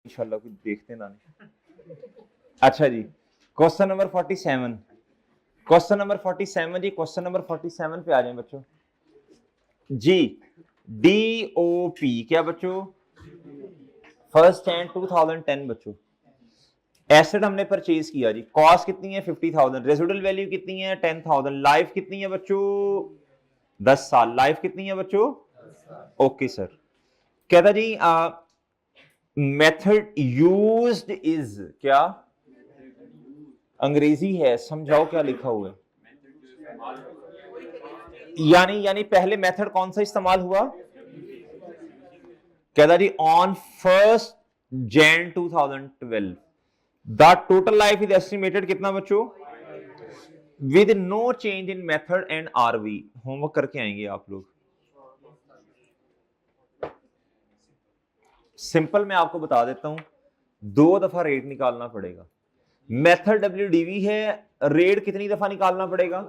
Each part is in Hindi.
इंशाल्लाह कुछ देखते ना नहीं। अच्छा जी, क्वेश्चन नंबर 47, क्वेश्चन नंबर 47 जी, क्वेश्चन नंबर 47 पे आ जाए बच्चों जी। DOP क्या बच्चों? फर्स्ट एंड 2010 बच्चों। एसेट हमने परचेज किया जी, कॉस्ट कितनी है 50,000, रेजिडुअल वैल्यू कितनी है 10,000, लाइफ कितनी है बच्चों 10 साल, लाइफ कितनी है बच्चों? Okay sir. कहता जी मेथड यूज्ड इज क्या? अंग्रेजी है, समझाओ क्या लिखा हुआ है। यानी पहले मेथड कौन सा इस्तेमाल हुआ? कहता जी on 1 Jan 2012 the total life is estimated कितना बच्चों? With no change in method and R V. Homework करके आएंगे आप लोग। सिंपल मैं आपको बता देता हूं, 2 दफा रेट निकालना पड़ेगा। मेथड WDV है, रेट कितनी दफा निकालना पड़ेगा?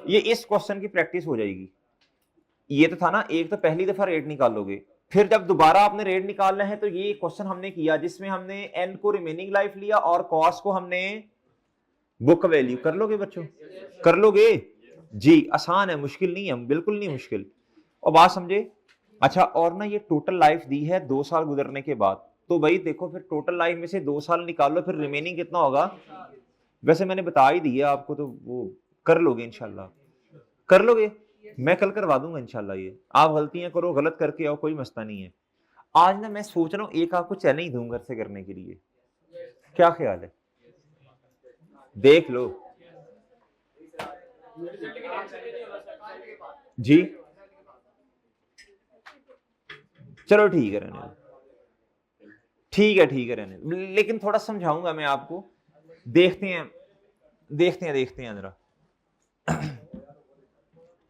ये इस क्वेश्चन की प्रैक्टिस हो जाएगी। ये तो था ना, एक तो पहली दफा रेट निकालोगे, फिर जब दोबारा आपने रेट निकालना है तो ये क्वेश्चन हमने किया जिसमें हमने एन को रिमेनिंग लाइफ लिया और कॉस्ट को हमने बुक वैल्यू। कर लोगे बच्चों? कर लोगे जी? आसान है, मुश्किल नहीं है, बिल्कुल नहीं मुश्किल। और बात समझे? अच्छा, और ना ये टोटल लाइफ दी है 2 साल गुजरने के बाद, तो भाई देखो फिर टोटल लाइफ में से 2 साल निकाल लो, फिर रिमेनिंग कितना होगा? वैसे मैंने बता ही दिया आपको, तो वो कर लोगे इंशाल्लाह। कर लोगे? मैं कल करवा दूंगा इंशाल्लाह। ये आप गलतियां करो, गलत करके आओ, कोई मसला नहीं है। आज ना मैं सोच रहा हूँ एक आपको चैलेंज दूंगा घर से करने के लिए, क्या ख्याल है? देख लो जी। चलो ठीक है रहने दो, ठीक है रहने दो, लेकिन थोड़ा समझाऊंगा मैं आपको। देखते हैं जरा।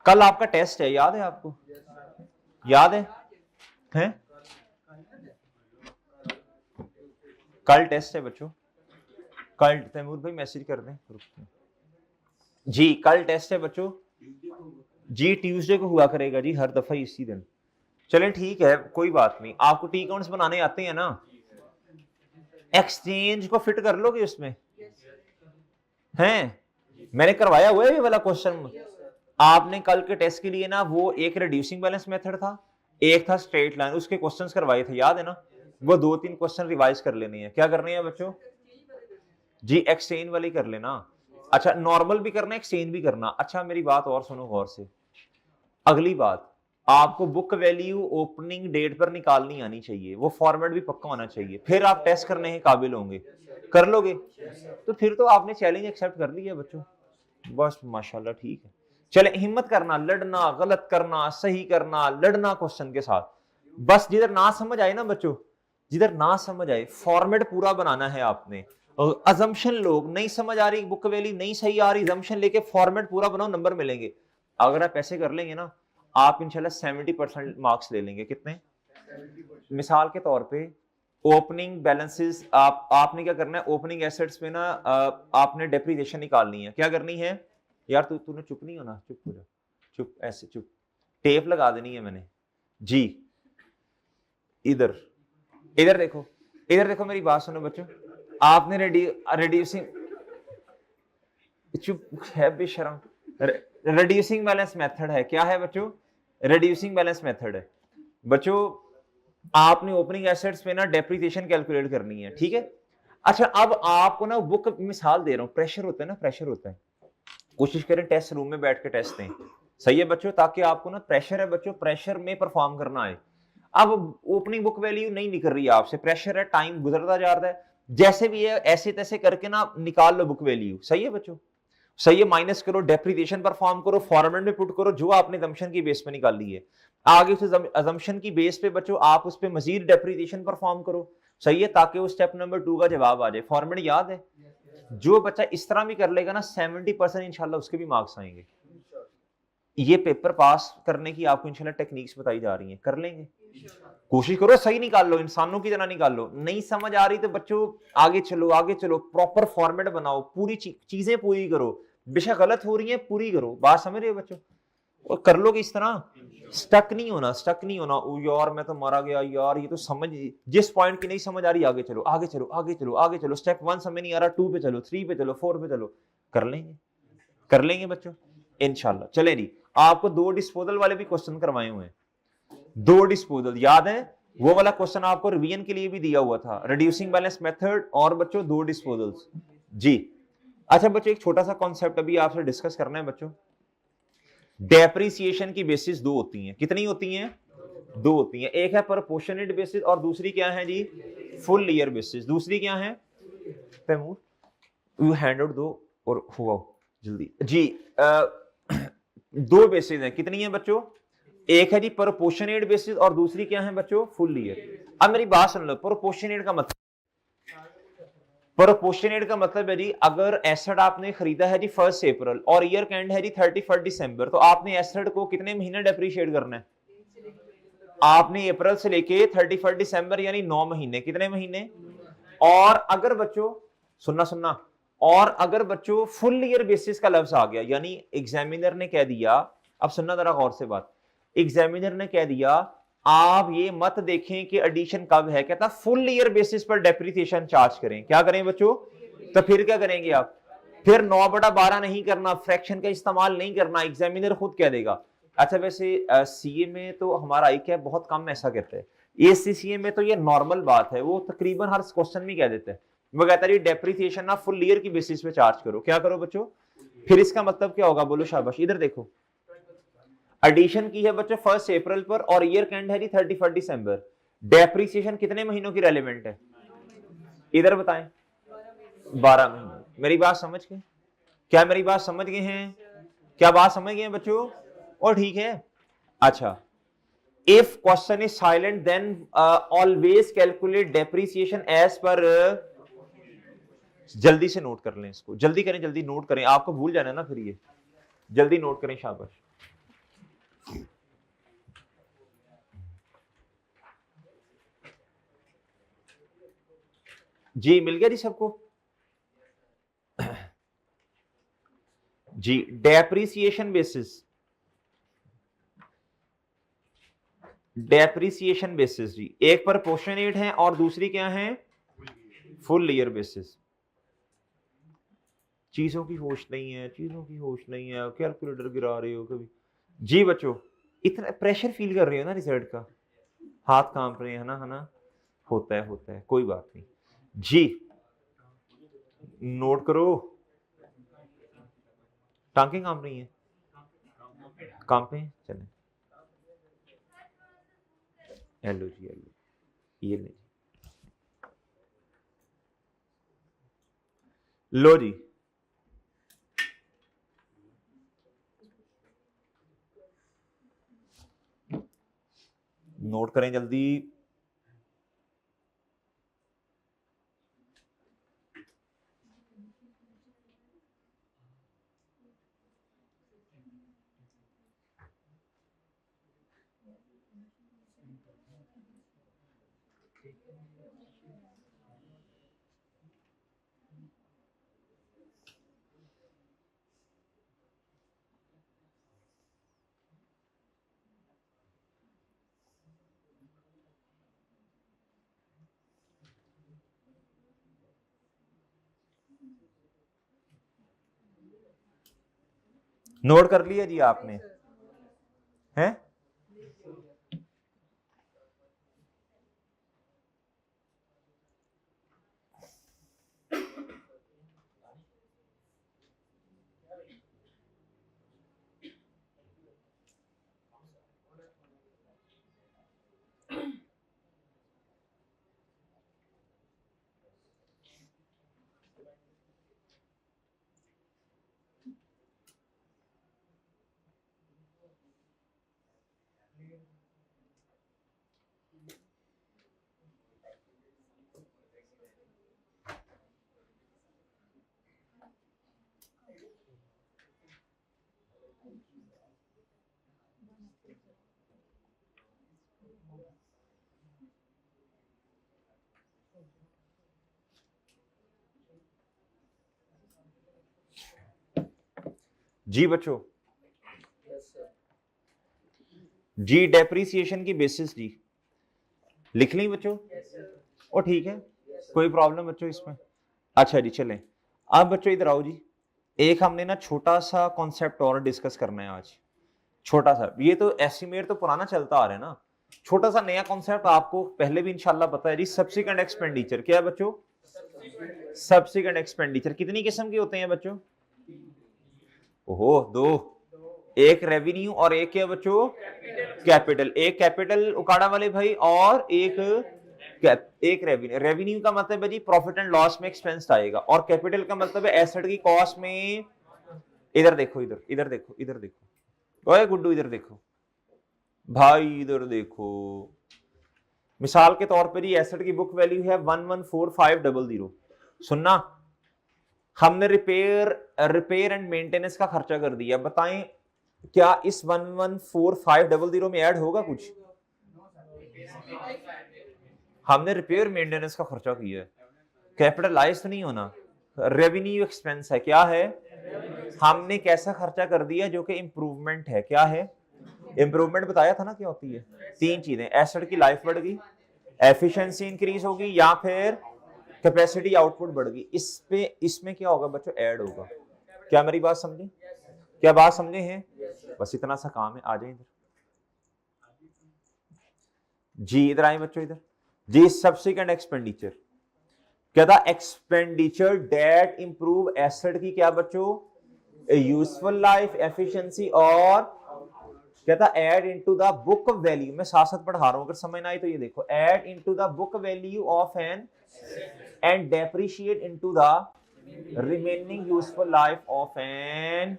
कल आपका टेस्ट है, याद है आपको? याद है? हैं? कल टेस्ट है बच्चों, कल तैमूर भाई मैसेज कर दें जी। कल टेस्ट है बच्चों जी, ट्यूसडे को हुआ करेगा जी, हर दफा इसी दिन। चलें ठीक है, कोई बात नहीं। आपको टी काउंट्स बनाने आते हैं ना? एक्सचेंज को फिट कर लोगे उसमें? हैं? मैंने करवाया हुआ है ये वाला क्वेश्चन। आपने कल के टेस्ट के लिए ना, वो एक रिड्यूसिंग बैलेंस मेथड था, एक था स्ट्रेट लाइन, उसके क्वेश्चंस करवाए थे, याद है ना? वो 2-3 क्वेश्चन रिवाइज कर लेने हैं। क्या करने हैं बच्चों जी? एक्सचेंज वाली कर लेना। अच्छा, नॉर्मल भी करना, एक्सचेंज भी करना। अच्छा मेरी बात और सुनो गौर से। अगली बात, आपको बुक वैल्यू ओपनिंग डेट पर निकालनी आनी चाहिए, वो फॉर्मेट भी पक्का होना चाहिए, फिर आप टेस्ट करने के काबिल होंगे। कर लोगे? तो फिर तो आपने चैलेंज एक्सेप्ट कर लिया बच्चों, बस माशाल्लाह ठीक है। चले, हिम्मत करना, लड़ना, गलत करना, सही करना, लड़ना क्वेश्चन के साथ। बस जिधर ना समझ आए ना बच्चों, जिधर ना समझ आए, फॉर्मेट पूरा बनाना है आपने। अजम्पशन, लोग नहीं समझ आ रही, बुक वैल्यू नहीं सही आ रही, अजम्पशन लेके फॉर्मेट पूरा बनाओ, नंबर मिलेंगे। अगर आप ऐसे कर लेंगे ना, आप इंशाल्लाह 70% मार्क्स ले लेंगे। कितने? मिसाल के तौर पे ओपनिंग बैलेंसेस, आपने क्या करना है, ओपनिंग एसेट्स में ना आपने डेप्रिसिएशन निकालनी है। क्या करनी है यार? तूने चुप नहीं होना, चुप हो जा, चुप, ऐसे चुप। टेप लगा देनी है मैंने जी। इधर इधर देखो, इधर देखो, मेरी बात सुनो बच्चों। आपने रिड्यूसिंग, चुप है बेशरम, रिड्यूसिंग बैलेंस मेथड है। क्या है बच्चों? रिड्यूसिंग बैलेंस मेथड है बच्चों। आपने ओपनिंग एसेट्स में ना डेप्रिसिएशन कैलकुलेट करनी है, ठीक है? अच्छा, अब आपको ना बुक, मिसाल दे रहा हूं, प्रेशर होता है ना, प्रेशर होता है। कोशिश करें टेस्ट रूम में बैठ के टेस्ट दें, सही है बच्चों, ताकि आपको ना प्रेशर है बच्चों, प्रेशर में परफॉर्म करना है। अब ओपनिंग बुक वैल्यू नहीं निकल रही है आपसे, प्रेशर है, टाइम गुजरता जा रहा है, जैसे भी है ऐसे तैसे करके ना निकाल लो बुक वैल्यू। सही है बच्चों? सही है, माइनस करो, डेप्रिसिएशन परफॉर्म करो, फॉर्मेट में पुट करो जो आपने अजम्पशन की बेस पे निकाली है। आगे उस अजम्पशन की बेस पे बच्चों आप उस पे मजीद डेप्रिसिएशन परफॉर्म करो, सही है, ताकि वो स्टेप नंबर 2 का जवाब आ जाए। फॉर्मेट याद है? जो बच्चा इस तरह भी कर लेगा ना, 70% इंशाल्लाह उसके भी मार्क्स आएंगे। ये पेपर पास करने की आपको इंशाल्लाह टेक्निक्स बताई जा रही हैं, कर लेंगे। कोशिश करो, सही निकाल लो, इंसानों की तरह निकाल लो। नहीं समझ आ रही तो बच्चों आगे चलो, आगे चलो, प्रॉपर फॉर्मेट बनाओ, पूरी चीजें पूरी करो, बेशक गलत हो रही है पूरी करो। बात समझ रहे हो बच्चों? और कर लोगे इस तरह, स्टक नहीं होना, स्टक नहीं होना। ओ यार मैं तो मारा गया यार, ये तो समझ, जिस पॉइंट की नहीं समझ आ रही आगे चलो आगे चलो आगे चलो आगे चलो, स्टेप 1 समझ नहीं आ रहा, 2 पे चलो, 3 पे चलो, 4 पे चलो, कर लेंगे, कर लेंगे बच्चों इंशाल्लाह। चले जी, आपको 2 डिस्पोजल वाले भी क्वेश्चन करवाए हुए हैं, 2 डिस्पोजल याद है, वो वाला क्वेश्चन आपको रिवीजन के लिए भी दिया हुआ था, रिड्यूसिंग बैलेंस मेथड और बच्चों 2 डिस्पोजल्स जी। अच्छा बच्चों, एक छोटा सा कॉन्सेप्ट अभी आपसे डिस्कस करना है बच्चों। डेप्रिसिएशन की बेसिस 2 होती हैं, कितनी होती हैं? 2 होती हैं। एक है प्रोपोर्शनेट बेसिस और दूसरी क्या है जी? Full year basis. दूसरी क्या है? तैमूर यू हैंड आउट दो और हुआ जल्दी जी। 2 बेसिस हैं, कितनी है बच्चों? एक है जी प्रोपोर्शनेट बेसिस और दूसरी क्या है बच्चों? Full year. अब मेरी बात सुन लो, प्रोपोर्शनेट का मतलब, प्रोपोर्शनेट का मतलब है जी, अगर एसेट आपने खरीदा है जी 1 अप्रैल और ईयर कैंड है जी 31 दिसंबर, तो आपने एसेट को कितने महीने डेप्रिशिएट करना है? आपने अप्रैल से लेके 31 दिसंबर यानी 9 महीने, कितने महीने? और अगर बच्चों सुनना सुनना, और अगर बच्चों फुल ईयर बेसिस का लफ्ज आ गया, यानी एग्जामिनर ने कह दिया, अब सुनना जरा गौर से बात, एग्जामिनर ने कह दिया आप ये मत देखें कि एडिशन कब है, कहता फुल ईयर बेसिस पर डेप्रिसिएशन चार्ज करें। क्या करें बच्चों? तो फिर क्या करेंगे आप? फिर 9/12 नहीं करना, फ्रैक्शन का इस्तेमाल नहीं करना, एग्जामिनर खुद कह देगा। अच्छा वैसे सीए में तो हमारा आई क्या बहुत कम ऐसा कहते हैं, एसीसीए में तो ये नॉर्मल बात है, वो तकरीबन हर क्वेश्चन में कह देते हैं, वो कहता है डेप्रिसिएशन ना फुल ईयर की बेसिस पे चार्ज करो। क्या करो बच्चों? फिर इसका मतलब क्या होगा? बोलो शाबाश, इधर देखो, एडिशन की है बच्चों 1 अप्रैल पर और ईयर कैंड है जी 31 दिसंबर, डेप्रिसिएशन कितने महीनों की रेलिवेंट है? इधर बताएं। 12 महीने। मेरी बात समझ गए? क्या मेरी बात समझ गए हैं? क्या बात समझ गए हैं बच्चों? और ठीक है। अच्छा, if question is silent then always calculate depreciation as per जल्दी से नोट कर लें इसको, जल्दी करें, जल्दी नोट करें, आपको भूल जाना ना फिर ये, जल्दी नोट करें शाबाश। जी मिल गया जी सबको? जी डेप्रिसिएशन बेसिस, डेप्रिसिएशन बेसिस जी, एक प्रोपोर्शनेट है और दूसरी क्या है? Full year basis. चीजों की होश नहीं है, चीजों की होश नहीं है, कैलकुलेटर गिरा रहे हो कभी। जी बच्चों, इतना प्रेशर फील कर रहे हो ना रिजल्ट का, हाथ कांप रहे हैं ना, है ना? होता है कोई बात नहीं जी। नोट करो, टांगे कांप रही हैं, कांपे चले, हेलो जी हेलो, ये नहीं, लो जी। नोट करें जल्दी। नोट कर लिया जी आपने? हैं? जी बच्चों, जी डेप्रीसिएशन की बेसिस जी लिख ली बच्चों? और ठीक है, कोई प्रॉब्लम बच्चों इसमें? अच्छा जी चलें, अब बच्चों इधर आओ जी। एक हमने ना छोटा सा कॉन्सेप्ट और डिस्कस करना है आज, छोटा सा। ये तो एस्टिमेट तो पुराना चलता आ रहा है ना, छोटा सा नया कॉन्सेप्ट आपको पहले भी इंशाल्लाह पता है जी। सब्सिक्वेंट एक्सपेंडिचर क्या है बच्चों? सब्सिक्वेंट एक्सपेंडिचर कितनी किस्म के होते हैं बच्चों? ओहो, दो। एक रेवेन्यू और एक क्या बच्चों? कैपिटल। एक कैपिटल उकाड़ा वाले भाई और एक रेवेन्यू। रेवेन्यू का मतलब है जी प्रॉफिट एंड लॉस में एक्सपेंस आएगा, और कैपिटल का मतलब है एसेट की कॉस्ट में। इधर देखो, इधर देखो, इधर देखो, ओए गुड्डू इधर देखो भाई, इधर देखो। मिसाल के तौर पर ये एसेट की बुक वैल्यू है 114500। सुनना, हमने रिपेयर एंड मेंटेनेंस का खर्चा कर दिया, बताएं क्या इस 114500 में ऐड होगा कुछ? हमने रिपेयर मेंटेनेंस का खर्चा किया है, कैपिटलाइज तो नहीं होना। रेवेन्यू एक्सपेंस है, क्या है? हमने कैसा खर्चा कर दिया जो कि इंप्रूवमेंट है, क्या है? इंप्रूवमेंट बताया था ना क्या होती है? तीन चीजें, एसेट की लाइफ बढ़ गई, एफिशिएंसी इंक्रीज होगी, या फिर कैपेसिटी आउटपुट बढ़ गई। इसमें क्या होगा बच्चों? ऐड होगा। क्या मेरी बात समझे? क्या बात समझे हैं? बस इतना सा काम है, आ जाए इधर जी, इधर आए बच्चों, इधर जी। सब्सिक्वेंट एक्सपेंडिचर क्या था? एक्सपेंडिचर डेट इंप्रूव एसेट की क्या बच्चों? यूजफुल लाइफ, एफिशिएंसी, और क्या था? Add into the book value. मैं साथ साथ पढ़ा रहा हूं, अगर समझ ना आई तो ये देखो। Add into the book value of an and depreciate into the remaining useful life of an.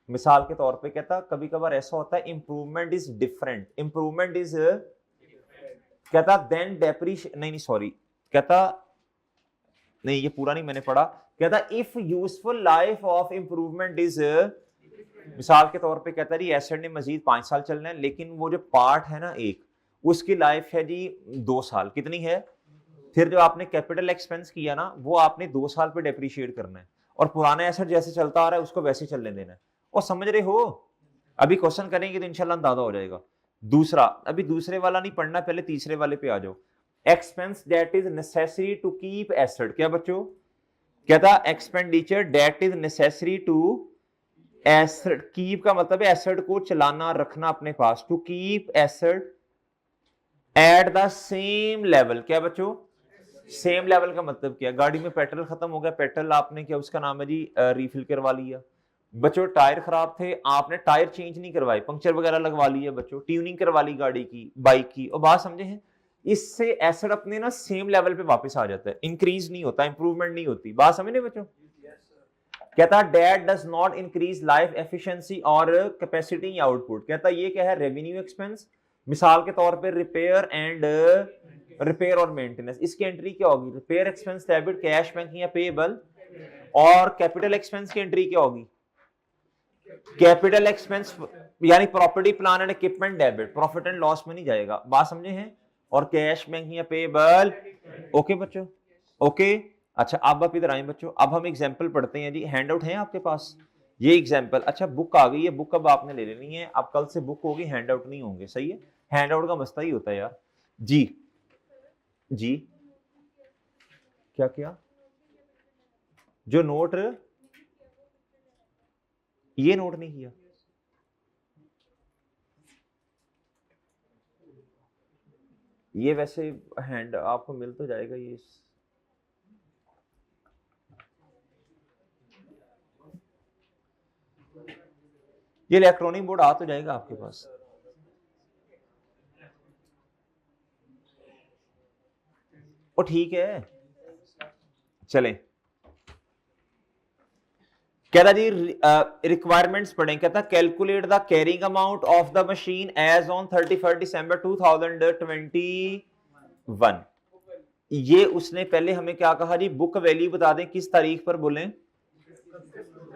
मिसाल के तौर पे कहता कभी कभार ऐसा होता है improvement is different, improvement is कहता देन डेप्रिशिएट, नहीं सॉरी, कहता नहीं, ये पूरा नहीं मैंने पढ़ा। कहता if useful life of improvement is, मिसाल के तौर पे कहता है जी एसेट ने मजीद 5 साल चलना है, लेकिन वो जो पार्ट है ना एक, उसकी लाइफ है जी 2 साल। कितनी है? फिर जो आपने कैपिटल एक्सपेंस किया ना, वो आपने 2 साल पे डेप्रिशिएट करना है, और पुराना एसेट जैसे चलता आ रहा है उसको वैसे चलने देना है। और समझ रहे हो? अभी क्वेश्चन करेंगे तो इंशाल्लाह अंदाजा हो जाएगा। दूसरा, अभी दूसरे वाला नहीं पढ़ना, पहले तीसरे वाले पे आ जाओ। Expense that is necessary to keep asset, क्या बच्चों? क्या था? Expenditure that is necessary to asset, keep का मतलब है एसेट को चलाना, रखना अपने पास। To keep asset at the same level, क्या बच्चों? सेम लेवल का मतलब क्या? गाड़ी में पेट्रोल खत्म हो गया, पेट्रोल आपने क्या उसका नाम है जी रिफिल करवा लिया। बच्चों टायर खराब थे, आपने टायर चेंज नहीं करवाए, पंक्चर वगैरह लगवा लिया बच्चों, ट्यूनिंग करवा ली गाड़ी की, बाइक की। और बात समझे हैं? इससे एसेट अपने ना सेम लेवल पे वापस आ जाता है, इंक्रीज नहीं होता, इंप्रूवमेंट नहीं होती। बात समझे बच्चों? कहता date does not increase life efficiency और कैपेसिटी आउटपुट। कहता ये क्या है? Revenue expense. मिसाल के तौर पे रिपेयर और मेंटेनेंस, इसकी एंट्री क्या होगी? Repair expense debit cash bank या पेएबल। और कैपिटल एक्सपेंस की एंट्री क्या होगी? कैपिटल एक्सपेंस यानी property plant and equipment debit, profit and loss में नहीं जाएगा। बात समझे हैं? और कैश बैंक या पेएबल। ओके बच्चों, ओके। अच्छा अब आप इधर आए बच्चों, अब हम एग्जांपल पढ़ते हैं जी। हैंड आउट है आपके पास? ये एग्जांपल। अच्छा बुक आ गई है, बुक अब आपने ले लेनी है। अब कल से बुक होगी, हैंड आउट नहीं होंगे, सही है? हैंड आउट का मसला ही होता है यार जी। जी क्या क्या? जो नोट, ये नोट नहीं किया, ये वैसे हैंड आपको मिल तो जाएगा। ये इलेक्ट्रॉनिक बोर्ड आ तो जाएगा आपके पास। ओ ठीक है, चलें। कहता जी रिक्वायरमेंट्स पढ़ें। कहता calculate the carrying amount of the machine as on 31 December 2021। ये उसने पहले हमें क्या कहा जी? बुक वैल्यू बता दें किस तारीख पर, बोलें।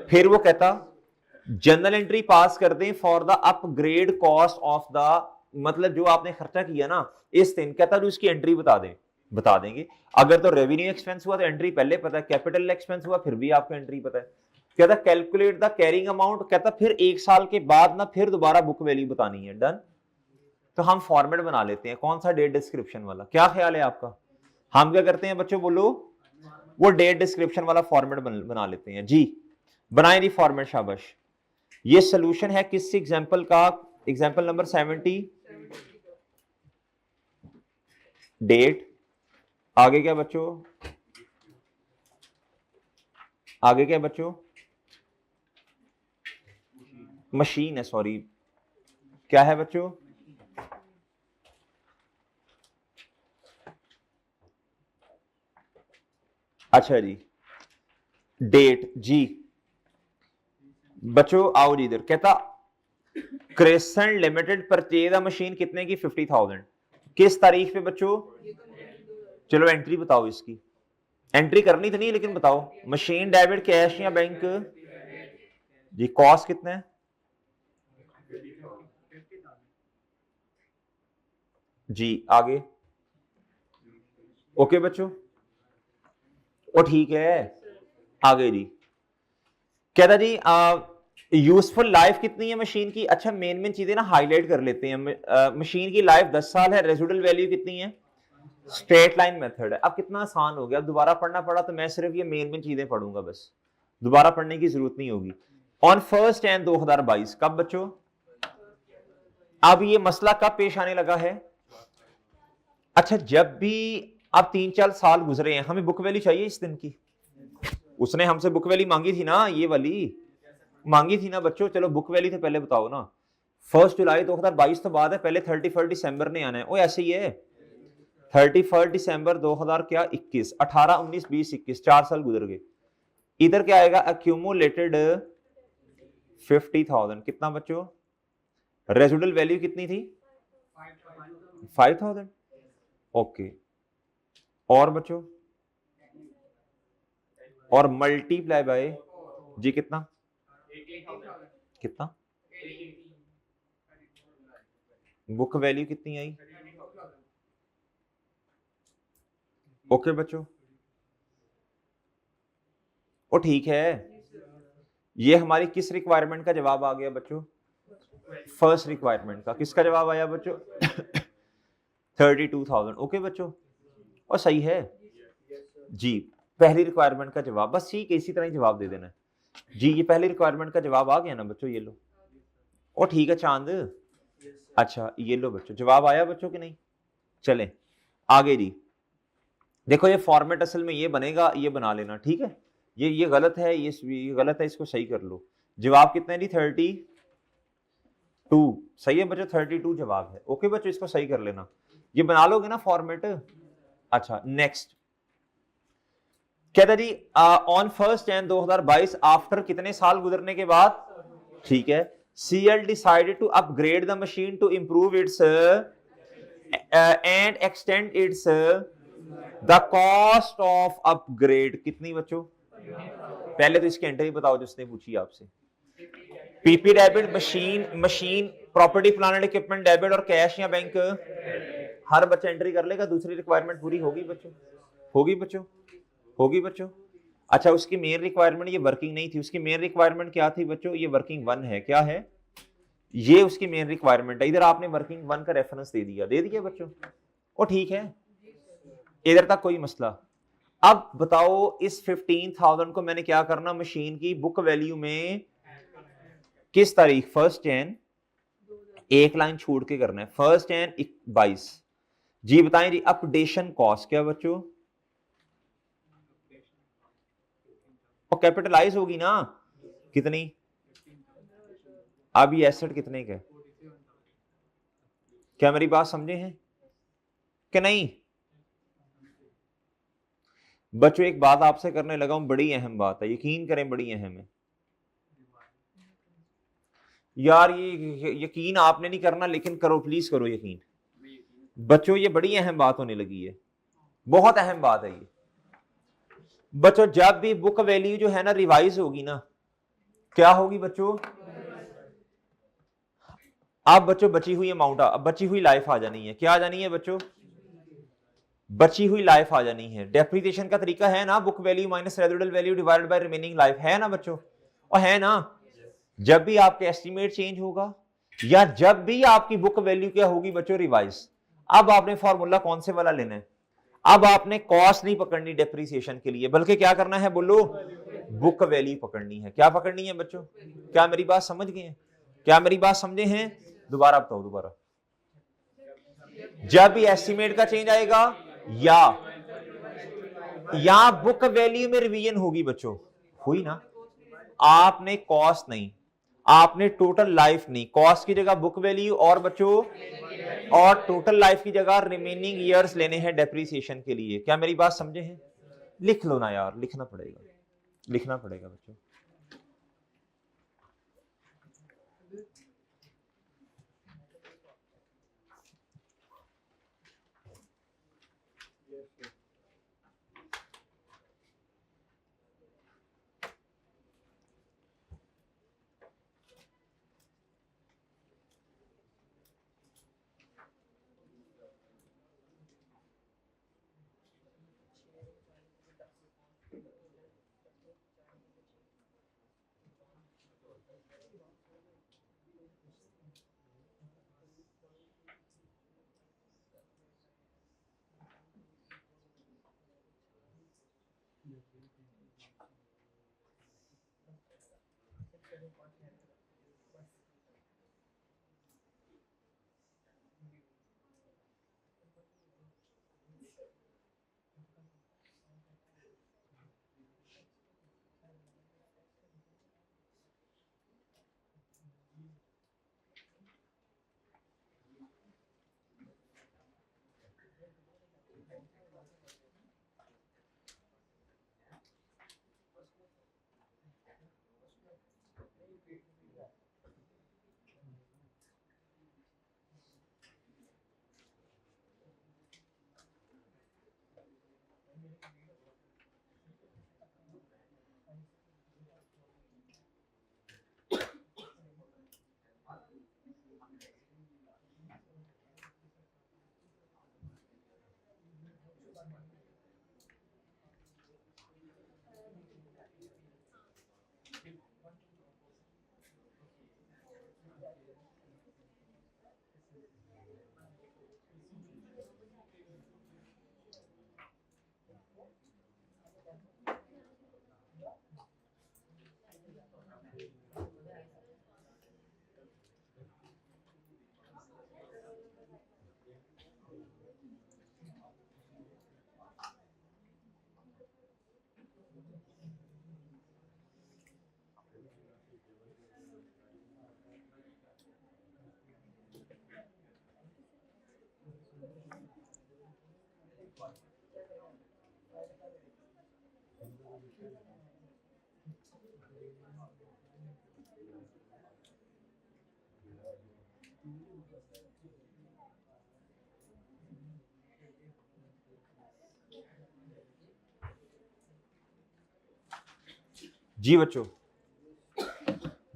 फिर वो कहता जनरल एंट्री पास कर दें for the upgrade cost of the, मतलब जो आपने खर्चा किया ना इस दिन, कहता है उसकी एंट्री बता दें। बता देंगे। अगर तो रेवेन्यू एक्सपेंस हुआ तो एंट्री पहले पता है, कैपिटल एक्सपेंस हुआ फिर भी आपको एंट्री पता है। कहता कैलकुलेट द कैरिंग अमाउंट, कहता फिर 1 साल के बाद ना फिर दोबारा बुक वैल्यू बतानी है। डन। तो हम फॉर्मेट बना लेते हैं, कौन सा? डेट डिस्क्रिप्शन वाला। क्या ख्याल है आपका? हम क्या करते हैं बच्चों, बोलो? वो डेट डिस्क्रिप्शन वाला फॉर्मेट बना लेते हैं जी। बनाए जी फॉर्मेट, शाबाश। ये सोल्यूशन है किस एग्जाम्पल का? Example number 70। डेट, आगे क्या बच्चों? आगे क्या बच्चों? मशीन है, सॉरी, क्या है बच्चों? अच्छा जी, डेट जी। बच्चों आओ जी इधर। कहता क्रेसेंट लिमिटेड परचेज अ मशीन कितने की? 50,000। किस तारीख पे बच्चों? चलो एंट्री बताओ इसकी। एंट्री करनी तो नहीं, लेकिन बताओ। मशीन डेबिट, कैश या बैंक जी। कॉस्ट कितना है जी? आगे ओके बच्चों, ओ ठीक है। आगे जी, कहता जी यूजफुल लाइफ कितनी है मशीन की? अच्छा, मेन मेन चीजें ना हाईलाइट कर लेते हैं। मशीन की लाइफ 10 साल है। रेजिडुअल वैल्यू कितनी है? स्ट्रेट लाइन मेथड है। अब कितना आसान हो गया, अब दोबारा पढ़ना पड़ा तो मैं सिर्फ ये मेन मेन चीजें पढ़ूंगा, बस दोबारा पढ़ने की जरूरत नहीं होगी। ऑन 1 जनवरी 2022, कब बच्चों? अब ये मसला कब पेश आने लगा है? अच्छा, जब भी अब 3-4 साल गुजरे हैं, हमें बुक वैल्यू चाहिए इस दिन की। उसने हमसे बुक वैल्यू मांगी थी ना, ये वाली मांगी थी ना बच्चों। चलो बुक वैल्यू तो पहले बताओ ना। 1 जुलाई 2022 तो बाद है, पहले 31 दिसंबर ने आना है। ओ ऐसे ही है, 31 दिसंबर 2000 क्या 21, 18, 19, 20, 21, 4 साल गुजर गए। इधर क्या आएगा? एक्यूमुलेटेड 50,000। कितना बच्चों? रेजिडुअल वैल्यू कितनी थी? 5,000। ओके, और बच्चों? और मल्टीप्लाई बाय जी कितना? कितना? बुक वैल्यू कितनी आई? ओके बच्चों, ओ ठीक है। ये हमारी किस रिक्वायरमेंट का जवाब आ गया बच्चों? फर्स्ट रिक्वायरमेंट का। किसका जवाब आया बच्चों? 32,000। ओके बच्चों, और सही है जी। पहली रिक्वायरमेंट का जवाब, बस ठीक है, इसी तरह ही जवाब दे देना जी। ये पहली रिक्वायरमेंट का जवाब आ गया ना बच्चों? ये लो, ओ ठीक है चांद। अच्छा ये लो बच्चों, जवाब आया बच्चों कि नहीं? चलें आगे जी। देखो ये फॉर्मेट असल में ये बनेगा, ये बना लेना, ठीक है। ये गलत है, ये गलत है, इसको सही कर लो। जवाब कितना है जी? 32। सही है बच्चों, 32 जवाब है। ओके बच्चों, इसको सही कर लेना। ये बना लोगे ना फॉर्मेट? अच्छा नेक्स्ट कहता जी ऑन 1 जनवरी 2022 आफ्टर कितने साल गुजरने के बाद? ठीक है। CL decided to upgrade the machine to improve its and extend its the cost of upgrade कितनी बच्चों? पहले तो इसकी एंट्री बताओ जिसने पूछी आपसे। PP debit, machine property plant and equipment debit, और कैश या बैंक। हर बच्चा एंट्री कर लेगा। दूसरी रिक्वायरमेंट पूरी होगी बच्चों? होगी बच्चों? होगी बच्चों? अच्छा, उसकी मेन रिक्वायरमेंट ये वर्किंग नहीं थी। उसकी मेन रिक्वायरमेंट क्या थी बच्चों? ये वर्किंग 1 है। क्या है ये? उसकी मेन रिक्वायरमेंट है। इधर आपने वर्किंग 1 का रेफरेंस दे दिया बच्चों। ओ ठीक है, इधर तक कोई मसला। अब बताओ इस 15,000 को मैंने क्या करना? मशीन की बुक वैल्यू में किस तारीख? 1 जनवरी, एक लाइन छोड़ के करना है, 1 जनवरी 22 जी। बताएं जी अपडेशन कॉस्ट क्या बच्चों? और कैपिटलाइज होगी ना कितनी? अब ये एसेट कितने का? क्या मेरी बात समझे हैं कि नहीं बच्चों? एक बात आपसे करने लगा हूं, बड़ी अहम बात है, यकीन करें बड़ी अहम है यार। ये यकीन आपने नहीं करना, लेकिन करो प्लीज करो यकीन बच्चों। ये बड़ी अहम बात होने लगी है, बहुत अहम बात है ये बच्चों। जब भी बुक वैल्यू जो है ना रिवाइज होगी ना, क्या होगी बच्चों? अब बच्चों बची हुई अमाउंट, अब बची हुई लाइफ आ जानी है। क्या आ जानी है बच्चों? बची हुई लाइफ आ जानी है। डेप्रिसिएशन का तरीका है ना book value minus residual value divided by remaining life, है ना बच्चों? और है ना, जब भी आपके एस्टिमेट चेंज होगा या जब भी आपकी बुक वैल्यू क्या होगी बच्चों रिवाइज, अब आपने फॉर्मूला कौन से वाला लेना है, अब आपने कॉस्ट नहीं पकड़नी डेप्रिसिएशन के लिए, बल्कि क्या करना है बोलो, बुक वैल्यू पकड़नी है। क्या पकड़नी है बच्चों, क्या मेरी बात समझ गए हैं, क्या मेरी बात समझे हैं, दोबारा बताओ दोबारा। जब भी एस्टिमेट का चेंज आएगा या बुक वैल्यू में रिवीजन होगी बच्चों, हुई ना, आपने कॉस्ट नहीं, आपने टोटल लाइफ नहीं, कॉस्ट की जगह बुक वैल्यू और बच्चों और टोटल लाइफ की जगह रिमेनिंग ईयर्स लेने हैं डेप्रिसिएशन के लिए। क्या मेरी बात समझे हैं, लिख लो ना यार, लिखना पड़ेगा, लिखना पड़ेगा बच्चों। जी बच्चों,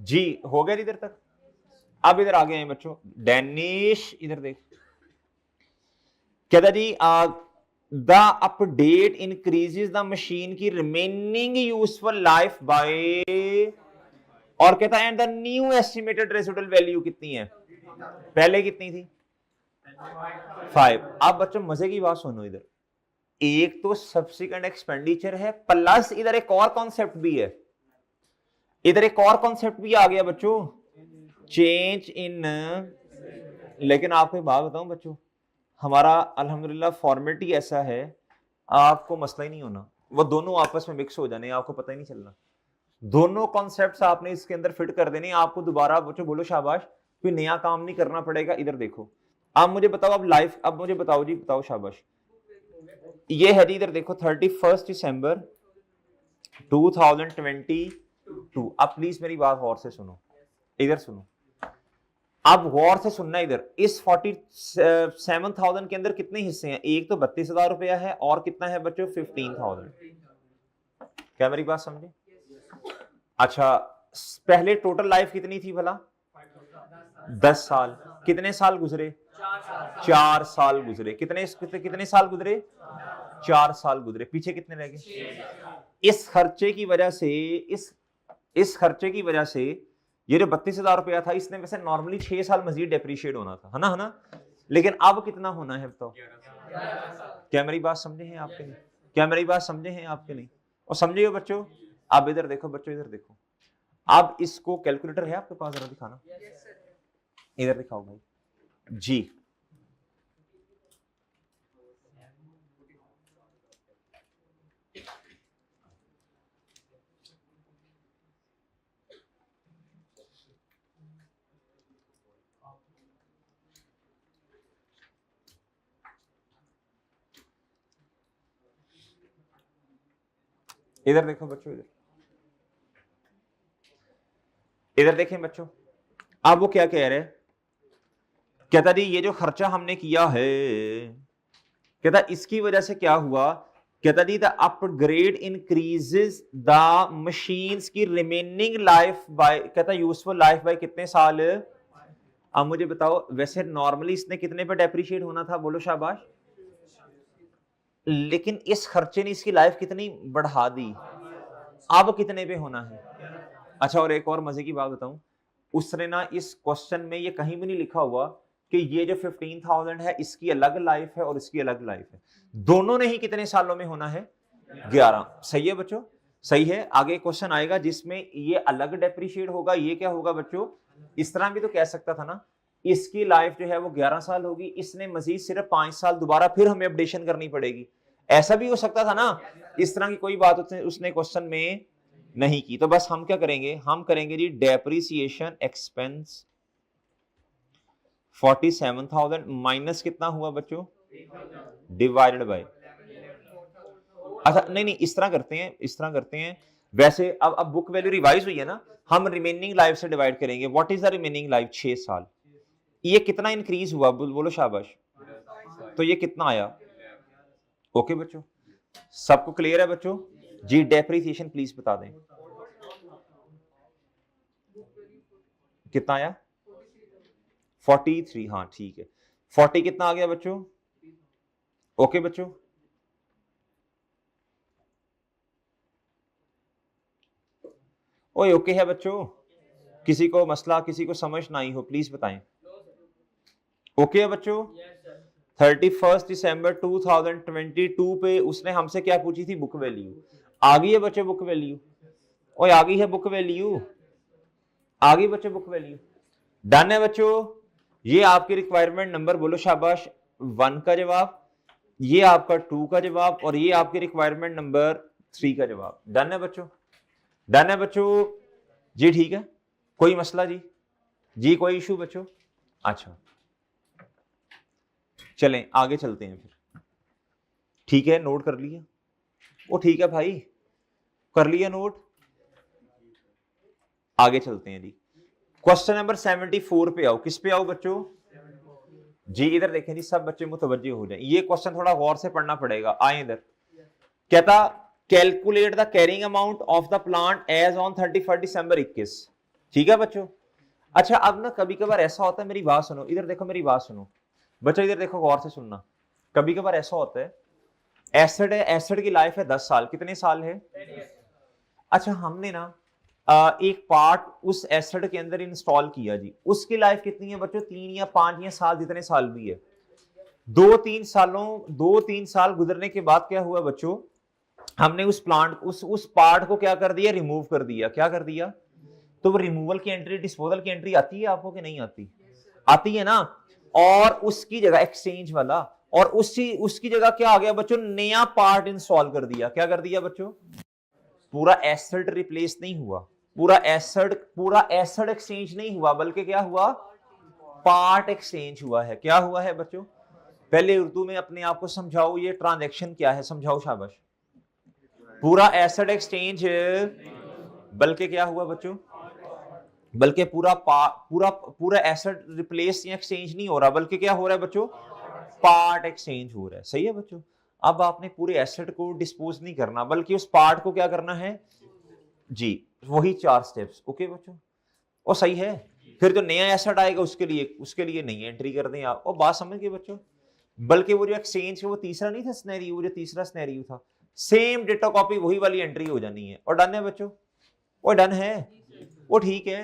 जी हो गया इधर तक। अब इधर आगे हैं बच्चों, डैनिश इधर देख, कहता जी the update increases the machine की रिमेनिंग यूजफुल लाइफ बाय, और कहता है and the new estimated residual value कितनी है, पहले कितनी थी 5। अब बच्चों मजे की बात सुनो, इधर एक तो सब्सिक्वेंट एक्सपेंडिचर है प्लस इधर एक और कॉन्सेप्ट भी है, इधर एक और कॉन्सेप्ट भी आ गया बच्चों, चेंज इन। लेकिन आपको एक बात बताऊं बच्चों, हमारा अल्हम्दुलिल्लाह फॉर्मेट ही ऐसा है, आपको मसला ही नहीं होना, वो दोनों आपस में मिक्स हो जाने, आपको पता ही नहीं चलना, दोनों कॉन्सेप्ट्स आपने इसके अंदर फिट कर देने, आपको दोबारा बच्चों बोलो शाबाश, कोई नया काम नहीं करना पड़ेगा। इधर देखो, आप मुझे बताओ, अब लाइफ, अब मुझे बताओ जी, बताओ शाबाश, ये है जी, इधर देखो 31 दिसंबर 2022। अब प्लीज मेरी बात गौर से सुनो, इधर सुनो, अब गौर से सुनना, इधर इस 47,000 के अंदर कितने हिस्से हैं, एक तो 32,000 रुपया है और कितना है बच्चों 15,000। क्या मेरी बात समझे, अच्छा पहले टोटल लाइफ कितनी थी भला 10 साल, कितने साल गुजरे 4 साल गुजरे, कितने साल गुजरे 4 साल गुजरे, पीछे कितने रह गए। इस खर्चे की वजह से, इस इस खर्चे की वजह से ये जो 32,000 रुपया था, इसने वैसे नॉर्मली 6 साल मजीद डेप्रिशिएट होना था, है ना, लेकिन अब कितना होना है बताओ? क्या मेरी बात समझे हैं आपके नहीं? क्या मेरी बात समझे हैं आपके नहीं? और समझे हो बच्चों? अब इधर देखो बच्चों, इधर देखो, अब इसको कैलकुलेटर है आपके पास, जरा दिखाना, इधर दिखाओ भाई जी। इधर देखो बच्चों, इधर देखें बच्चों, अब वो क्या कह रहे हैं, कहता जी ये जो खर्चा हमने किया है, कहता इसकी वजह से क्या हुआ, कहता जी the upgrade increases the machines की रिमेनिंग लाइफ बाय, कहता यूजफुल लाइफ बाय कितने साल। अब मुझे बताओ, वैसे नॉर्मली इसने कितने पे डेप्रिशिएट होना था, बोलो शाबाश, लेकिन इस खर्चे ने इसकी लाइफ कितनी बढ़ा दी, अब कितने पे होना है। अच्छा, और एक और मजे की बात बताऊं, उसने ना इस क्वेश्चन में ये कहीं भी नहीं लिखा हुआ कि ये जो 15,000 है इसकी अलग लाइफ है और इसकी अलग लाइफ है, दोनों ने ही कितने सालों में होना है, 11। सही है बच्चों, सही है। आगे क्वेश्चन आएगा जिसमें ये अलग डेप्रिशिएट होगा, ये क्या होगा बच्चों, इस तरह भी तो कह सकता था ना, इसकी लाइफ जो है वो 11 साल होगी, इसने मजीद सिर्फ 5 साल दोबारा फिर हमें अपडेशन करनी पड़ेगी, ऐसा भी हो सकता था ना। इस तरह की कोई बात उसने क्वेश्चन में नहीं की। तो बस हम क्या करेंगे, हम करेंगे जी डेप्रिसिएशन एक्सपेंस 47,000 माइनस कितना हुआ बच्चों, डिवाइडेड बाय, अच्छा नहीं नहीं, इस तरह करते हैं, इस तरह करते हैं, वैसे अब बुक वैल्यू रिवाइज हुई है ना, हम रिमेनिंग लाइफ से डिवाइड करेंगे। What is the remaining life, 6 साल। ये कितना इंक्रीज हुआ, बोलो शाबाश, तो ये कितना आया। ओके बच्चों, सबको क्लियर है बच्चों जी। डेप्रिसिएशन प्लीज बता दें कितना आया, 43, हाँ ठीक है, 40 कितना आ गया बच्चों। ओके बच्चों, ओए ओके है बच्चों, किसी को मसला, किसी को समझ ना आई हो प्लीज बताएं। ओके है बच्चों। 31 दिसंबर 2022 पे उसने हमसे क्या पूछी थी, बुक वैल्यू। आ गई है बच्चे बुक वैल्यू, ओए आ गई है बुक वैल्यू, आ गई बच्चे बुक वैल्यू। डन है बच्चों, ये आपकी रिक्वायरमेंट नंबर, बोलो शाबाश, 1 का जवाब, ये आपका 2 का जवाब, और ये आपकी रिक्वायरमेंट नंबर 3 का जवाब। डन है बच्चों, डन है बच्चों जी, ठीक है, कोई मसला जी, जी कोई इशू बच्चों। अच्छा चलें आगे चलते हैं फिर, ठीक है, नोट कर लिया, वो ठीक है भाई, कर लिया नोट, आगे चलते हैं जी। क्वेश्चन नंबर 74 पे आओ, किस पे आओ बच्चों जी, इधर देखें जी, सब बच्चे मुतवज्जे हो जाए, ये क्वेश्चन थोड़ा गौर से पढ़ना पड़ेगा। आए इधर, कहता calculate the carrying amount of the plant as on 31 December 21। ठीक है बच्चों। अच्छा अब ना कभी कभार ऐसा होता है, मेरी बात सुनो, इधर देखो मेरी बात सुनो बच्चों, इधर देखो गौर से सुनना, कभी कभार ऐसा होता है, एसिड है, एसिड की लाइफ है 10 साल, कितने साल है। अच्छा हमने ना एक पार्ट उस एसिड के अंदर इंस्टॉल किया जी, उसकी लाइफ कितनी है बच्चों, 3 या 5 या 7, जितने साल भी है। 2-3 साल गुजरने के बाद क्या हुआ बच्चों, हमने उस प्लांट उस पार्ट को क्या कर दिया, रिमूव कर दिया, क्या कर दिया। तो वो रिमूवल की एंट्री, डिस्पोजल की एंट्री आती है आपको कि नहीं आती, आती है ना। और उसकी जगह एक्सचेंज वाला, और उसकी जगह क्या आ गया बच्चों, नया पार्ट इंस्टॉल कर दिया, क्या कर दिया बच्चों, पूरा एसिड रिप्लेस नहीं हुआ, पूरा एसिड एक्सचेंज नहीं हुआ, बल्कि क्या हुआ, पार्ट एक्सचेंज हुआ है। क्या हुआ है बच्चों, पहले उर्दू में अपने आप को समझाओ, ये ट्रांजैक्शन क्या है, समझाओ शाबाश। पूरा एसिड एक्सचेंज, बल्कि क्या हुआ बच्चों, बल्कि पूरा एसिड रिप्लेस या एक्सचेंज नहीं हो रहा, बल्कि क्या हो रहा है बच्चों, पार्ट एक्सचेंज हो रहा है। सही है बच्चों। अब आपने पूरे एसिड को डिस्पोज नहीं करना, बल्कि उस पार्ट को क्या करना है जी, वही 4 स्टेप्स। ओके बच्चों, और सही है। फिर जो नया एसिड आएगा उसके लिए नई एंट्री कर दें आप, और बात समझ गए बच्चों। बल्कि वो जो एक्सचेंज वो तीसरा नहीं था स्नैरियो, वो जो तीसरा स्नैरियो था, सेम डेटा कॉपी वही वाली एंट्री हो जानी है, और डन है बच्चों। वो डन है, वो ठीक है।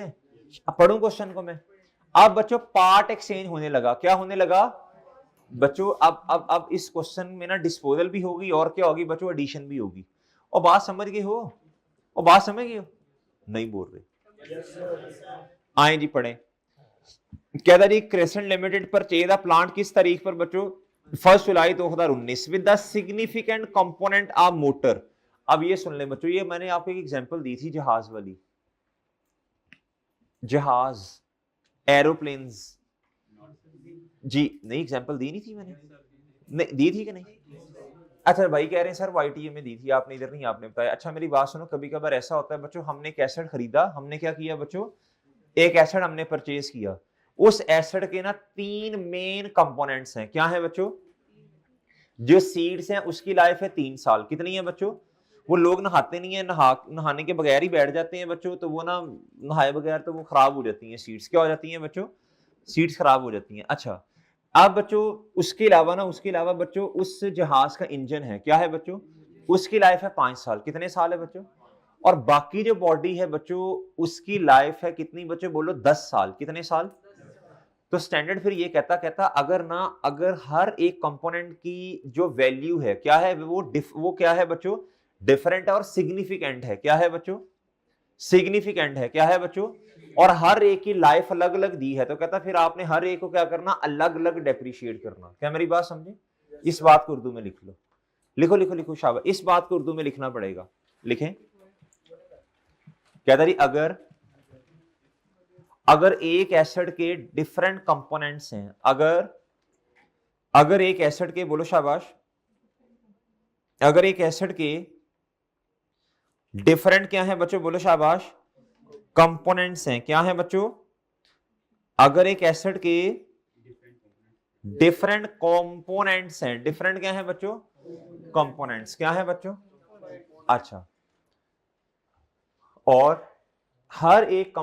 अब पढ़ूं क्वेश्चन को मैं। अब बच्चों पार्ट एक्सचेंज होने लगा, क्या होने लगा बच्चों? अब इस क्वेश्चन में ना डिस्पोजल भी होगी और क्या होगी बच्चों? एडिशन भी होगी। और बात समझ गए हो? और बात समझ गए हो? नहीं बोल रहे। आए जी पढ़े। कहता जी crescent limited purchase the plant किस तारीख पर बच्चों? 1 July 2019 with the significant component of motor. अब ये सुन ले बच्चों, ये मैंने आपको एक एग्जांपल दी थी जहाज वाली, जहाज, एरोप्लेन्स जी। नहीं एग्जांपल दी नहीं थी मैंने? नहीं दी थी कि नहीं? अच्छा भाई कह रहे हैं सर वाईटीए में दी थी आपने, इधर नहीं आपने बताया। अच्छा मेरी बात सुनो, कभी कभार ऐसा होता है बच्चों, हमने एक एसेट खरीदा, हमने क्या किया बच्चों? एक एसेट हमने परचेज किया। उस एसेट के ना 3 मेन कंपोनेंट्स हैं। क्या है बच्चों? जो सीड्स हैं उसकी लाइफ है 3 साल। कितनी है बच्चों? वो लोग नहाते नहीं है, नहाने के बगैर ही बैठ जाते हैं बच्चों, तो वो ना नहाए बगैर तो वो खराब हो जाती हैं सीड्स। क्या हो जाती हैं बच्चों? सीड्स खराब हो जाती हैं। अच्छा अब बच्चों उसके अलावा बच्चों उस जहाज का इंजन है, क्या है बच्चों? उसकी लाइफ है 5 साल। कितने साल है बच्चों? और बाकी जो बॉडी है बच्चों उसकी लाइफ है कितनी बच्चों? बोलो 10 साल। कितने साल? तो स्टैंडर्ड फिर ये कहता अगर हर एक कंपोनेंट की जो वैल्यू है क्या है वो क्या है बच्चों? डिफरेंट है और सिग्निफिकेंट है। क्या है बच्चों? सिग्निफिकेंट है। क्या है बच्चों? और हर एक की लाइफ अलग अलग दी है, तो कहता फिर आपने हर एक को क्या करना? अलग अलग डेप्रिशिएट करना। क्या मेरी बात समझे? इस बात को उर्दू में लिख लो, लिखो लिखो लिखो शाबाश। इस बात को उर्दू में लिखना पड़ेगा, लिखें। कहता जी अगर एक एसिड के डिफरेंट कंपोनेंट्स हैं, अगर एक एसिड के, बोलो शाबाश, अगर एक एसिड के डिफरेंट क्या है बच्चों? बोलो शाबाश, कंपोनेंट्स हैं। क्या है बच्चों? अगर एक एसिड के डिफरेंट कंपोनेंट्स हैं, डिफरेंट क्या है बच्चों? कंपोनेंट्स। क्या है बच्चों? अच्छा, और हर एक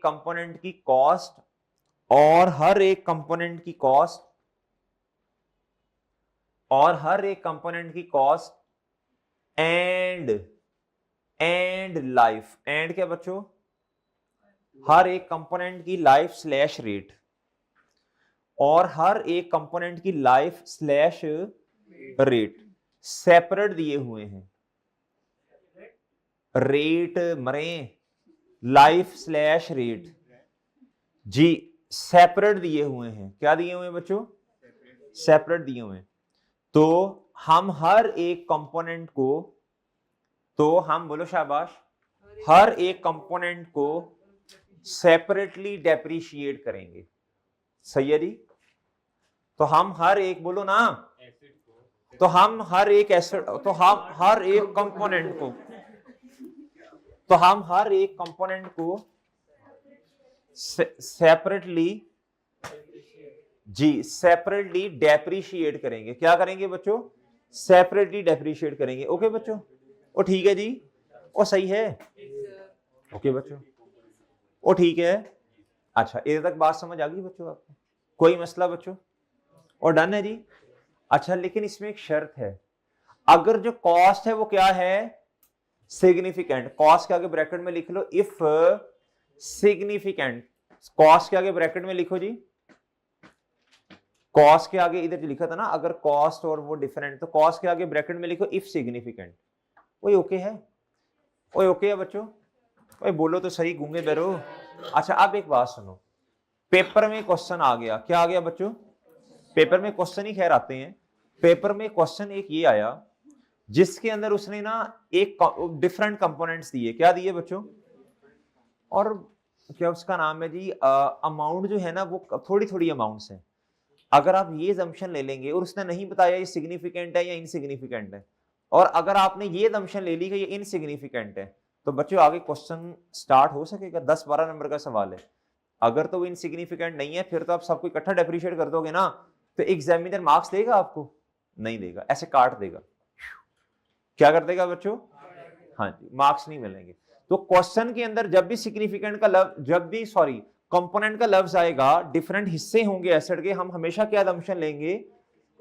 कंपोनेंट की कॉस्ट और हर एक कंपोनेंट की कॉस्ट एंड लाइफ। एंड क्या बच्चों? हर एक कंपोनेंट की लाइफ स्लैश रेट, और हर एक कंपोनेंट की लाइफ स्लैश रेट सेपरेट दिए हुए हैं। रेट मरे, लाइफ स्लैश रेट जी सेपरेट दिए हुए हैं। क्या दिए हुए हैं बच्चों? सेपरेट दिए हुए हैं। तो हम हर एक कंपोनेंट को, तो हम बोलो शाबाश, हर एक कंपोनेंट को सेपरेटली डेप्रिशिएट करेंगे। सही है जी? तो हम हर एक, बोलो ना, तो हम हर एक एसिड, तो हम हर एक कंपोनेंट को सेपरेटली डेप्रिशिएट करेंगे। क्या करेंगे बच्चों? सेपरेटली डेप्रिशिएट करेंगे। ओके बच्चों? ओ ठीक है जी? ओ सही है? ओके बच्चों? ओ ठीक है? अच्छा इधर तक बात समझ आ गई बच्चों आपको? कोई मसला बच्चों? और डन है जी? अच्छा लेकिन इसमें एक शर्त है, अगर जो कॉस्ट है वो क्या है? सिग्निफिकेंट। कॉस्ट के आगे ब्रैकेट में लिख लो इफ सिग्निफिकेंट। कॉस्ट के आगे ब्रैकेट में लिखो जी, कॉस्ट के आगे इधर जो लिखा था ना, अगर कॉस्ट और वो डिफरेंट, तो कॉस्ट के आगे ब्रैकेट में लिखो इफ सिग्निफिकेंट। वही ओके है? वही ओके है बच्चों? वही बोलो तो सही, गूंगे बैरो। अच्छा अब एक बात सुनो, पेपर में क्वेश्चन आ गया, क्या आ गया बच्चों? पेपर में क्वेश्चन ही खैर आते हैं। पेपर में क्वेश्चन एक ये आया जिसके अंदर उसने ना एक डिफरेंट कंपोनेंट्स दिए। क्या दिए बच्चों? और क्या उसका नाम है जी, अमाउंट जो है ना वो थोड़ी थोड़ी अमाउंट्स हैं। अगर आप ये जम्पशन ले लेंगे और उसने नहीं बताया ये सिग्निफिकेंट है या इनसिग्निफिकेंट है, और अगर आपने ये जम्पशन ले ली कि ये इनसिग्निफिकेंट है, तो बच्चों आगे क्वेश्चन स्टार्ट हो सकेगा? 10-12 नंबर का सवाल है। अगर तो वो इनसिग्निफिकेंट नहीं है फिर तो आप सबको इकट्ठा डेप्रिशिएट कर दोगे ना, तो एग्जामिनर मार्क्स देगा आपको? नहीं देगा, ऐसे काट देगा। क्या कर देगा बच्चों? हाँ जी, मार्क्स नहीं मिलेंगे। तो क्वेश्चन के अंदर जब भी सिग्निफिकेंट का कंपोनेंट का लफ्ज आएगा, डिफरेंट हिस्से होंगे एसिड के, हम हमेशा क्या assumption लेंगे?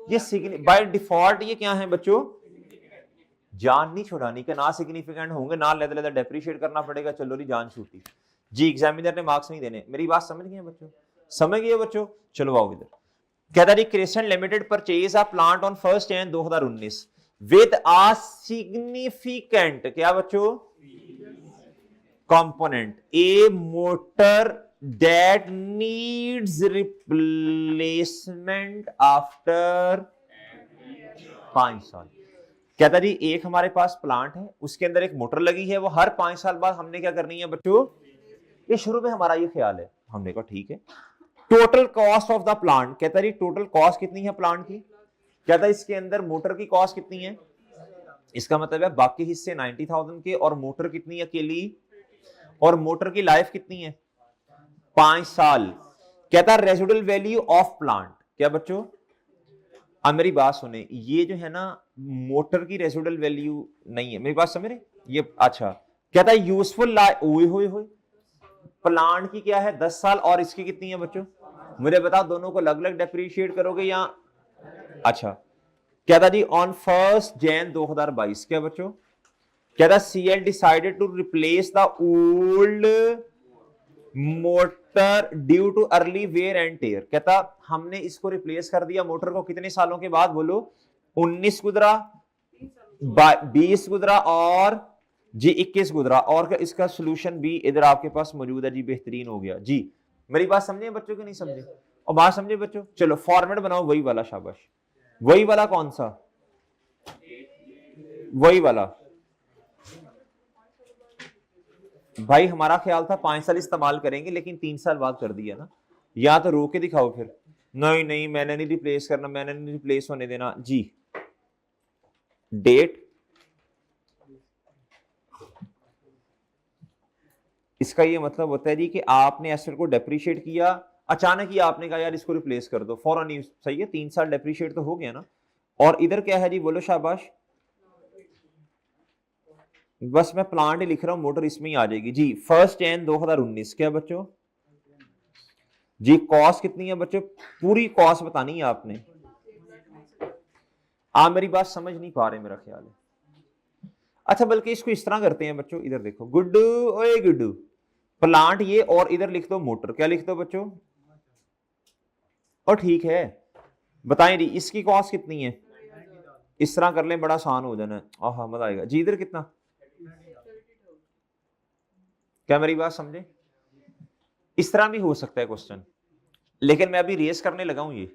ये बाय डिफॉल्ट ये क्या है बच्चों? जान नहीं छुड़ानी के, ना सिग्निफिकेंट होंगे ना लेदर लेदर डेप्रिशिएट करना पड़ेगा, चलो जी जान छूटी जी, एग्जामिनर ने मार्क्स नहीं देने। मेरी बात समझ गए बच्चों? समझ गए बच्चों? चलो आओ इधर। कहता जी Kristen limited purchase a plant on 1 January 2019 with a significant, क्या बच्चों, component a motor that needs replacement after 5 साल। कहता जी एक हमारे पास प्लांट है, उसके अंदर एक मोटर लगी है, वो हर 5 साल बाद हमने क्या करनी है बच्चों? ये शुरू में हमारा ये ख्याल है, हमने कहा ठीक है। Total cost of the plant, कहता जी टोटल कॉस्ट कितनी है प्लांट की? कहता इसके अंदर मोटर की कॉस्ट कितनी है? इसका मतलब है बाकी हिस्से 90,000 के और मोटर कितनी अकेली, और मोटर की लाइफ कितनी है? 5 साल। कहता रेजिडुअल वैल्यू ऑफ प्लांट, क्या बच्चों? अब मेरी बात सुने, ये जो है ना मोटर की रेजिडुअल वैल्यू नहीं है, मेरी बात समझ रहे ये? अच्छा, कहता है यूजफुल लाइफ, ओए होए होए, प्लांट की क्या है 10 साल और इसकी कितनी है बच्चों? मुझे बताओ, दोनों को अलग अलग डेप्रिशिएट करोगे या? अच्छा, कहता जी ऑन 1 जनवरी 2022, क्या बच्चों? कहता CL decided to replace the old motor due to early wear and tear. कहता हमने इसको रिप्लेस कर दिया मोटर को कितने सालों के बाद? बोलो 19 गुजरा, 20 गुजरा और जी 21 गुजरा, और इसका सोल्यूशन भी इधर आपके पास मौजूद है जी, बेहतरीन हो गया जी। मेरी बात समझे बच्चों की नहीं समझे? और बात समझे बच्चों? चलो फॉर्मेट बनाओ वही वाला, शाबाश। वही वाला कौन सा? वही वाला भाई, हमारा ख्याल था 5 साल इस्तेमाल करेंगे लेकिन 3 साल बाद कर दिया ना, या तो रो के दिखाओ फिर। नहीं नहीं मैंने नहीं रिप्लेस करना, मैंने नहीं रिप्लेस होने देना जी। डेट, इसका ये मतलब होता है जी कि आपने एसेट को डेप्रिशिएट किया, अचानक ही आपने कहा यार इसको रिप्लेस कर दो, फौरन ही, सही है 3 साल डेप्रिशिएट तो हो गया ना। और इधर क्या है जी, बोलो शाबाश। बस मैं प्लांट ही लिख रहा हूं, मोटर इसमें ही आ जाएगी जी। 1 जनवरी 2019, क्या बच्चों जी? कॉस्ट कितनी है बच्चों? पूरी कॉस्ट बतानी है आपने। आप मेरी बात समझ नहीं पा रहे मेरा ख्याल है। अच्छा बल्कि इसको इस तरह करते हैं बच्चों, इधर देखो, गुड्डू ओए गुड्डू, प्लांट ये और इधर लिख दो मोटर, क्या लिख दो बच्चों? और ठीक है, बताएं जी इसकी कॉस्ट कितनी है? इस तरह कर लें, बड़ा आसान हो जाना है, आहा मजा आएगा जी। इधर कितना? क्या मेरी बात समझे? इस तरह भी हो सकता है क्वेश्चन, लेकिन मैं अभी रेस करने लगा हूं ये,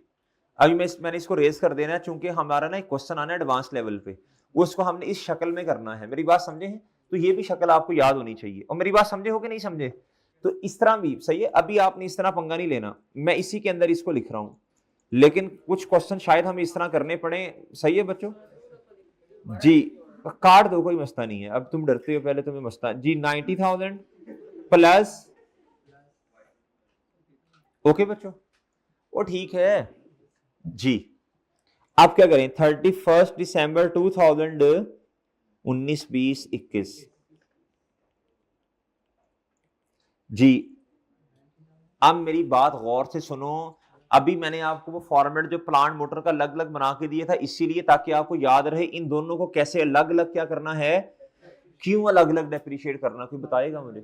अभी मैंने इसको रेस कर देना है, चूंकि हमारा ना एक क्वेश्चन आना है एडवांस लेवल पे, उसको हमने इस शक्ल में करना है। मेरी बात समझे हैं? तो ये भी शक्ल आपको याद होनी चाहिए। और मेरी बात समझे हो कि नहीं समझे? तो इस तरह भी सही है, अभी आपने इस तरह पंगा नहीं लेना, मैं इसी के अंदर इसको लिख रहा हूं, लेकिन कुछ क्वेश्चन शायद हमें इस तरह करने पड़े। सही है बच्चों जी? काट दो, कोई मसला नहीं है, अब तुम डरते हो, पहले तुम्हें मसला जी। 90,000 प्लस, ओके बच्चों, वो ठीक है जी। आप क्या करें, 31 दिसंबर 2019, 20, 21 जी। अब मेरी बात गौर से सुनो, अभी मैंने आपको वो फॉर्मेट जो प्लांट मोटर का अलग अलग बना के दिया था, इसीलिए ताकि आपको याद रहे इन दोनों को कैसे अलग अलग क्या करना है, क्यों अलग अलग डेप्रिशिएट करना, कोई बताएगा मुझे?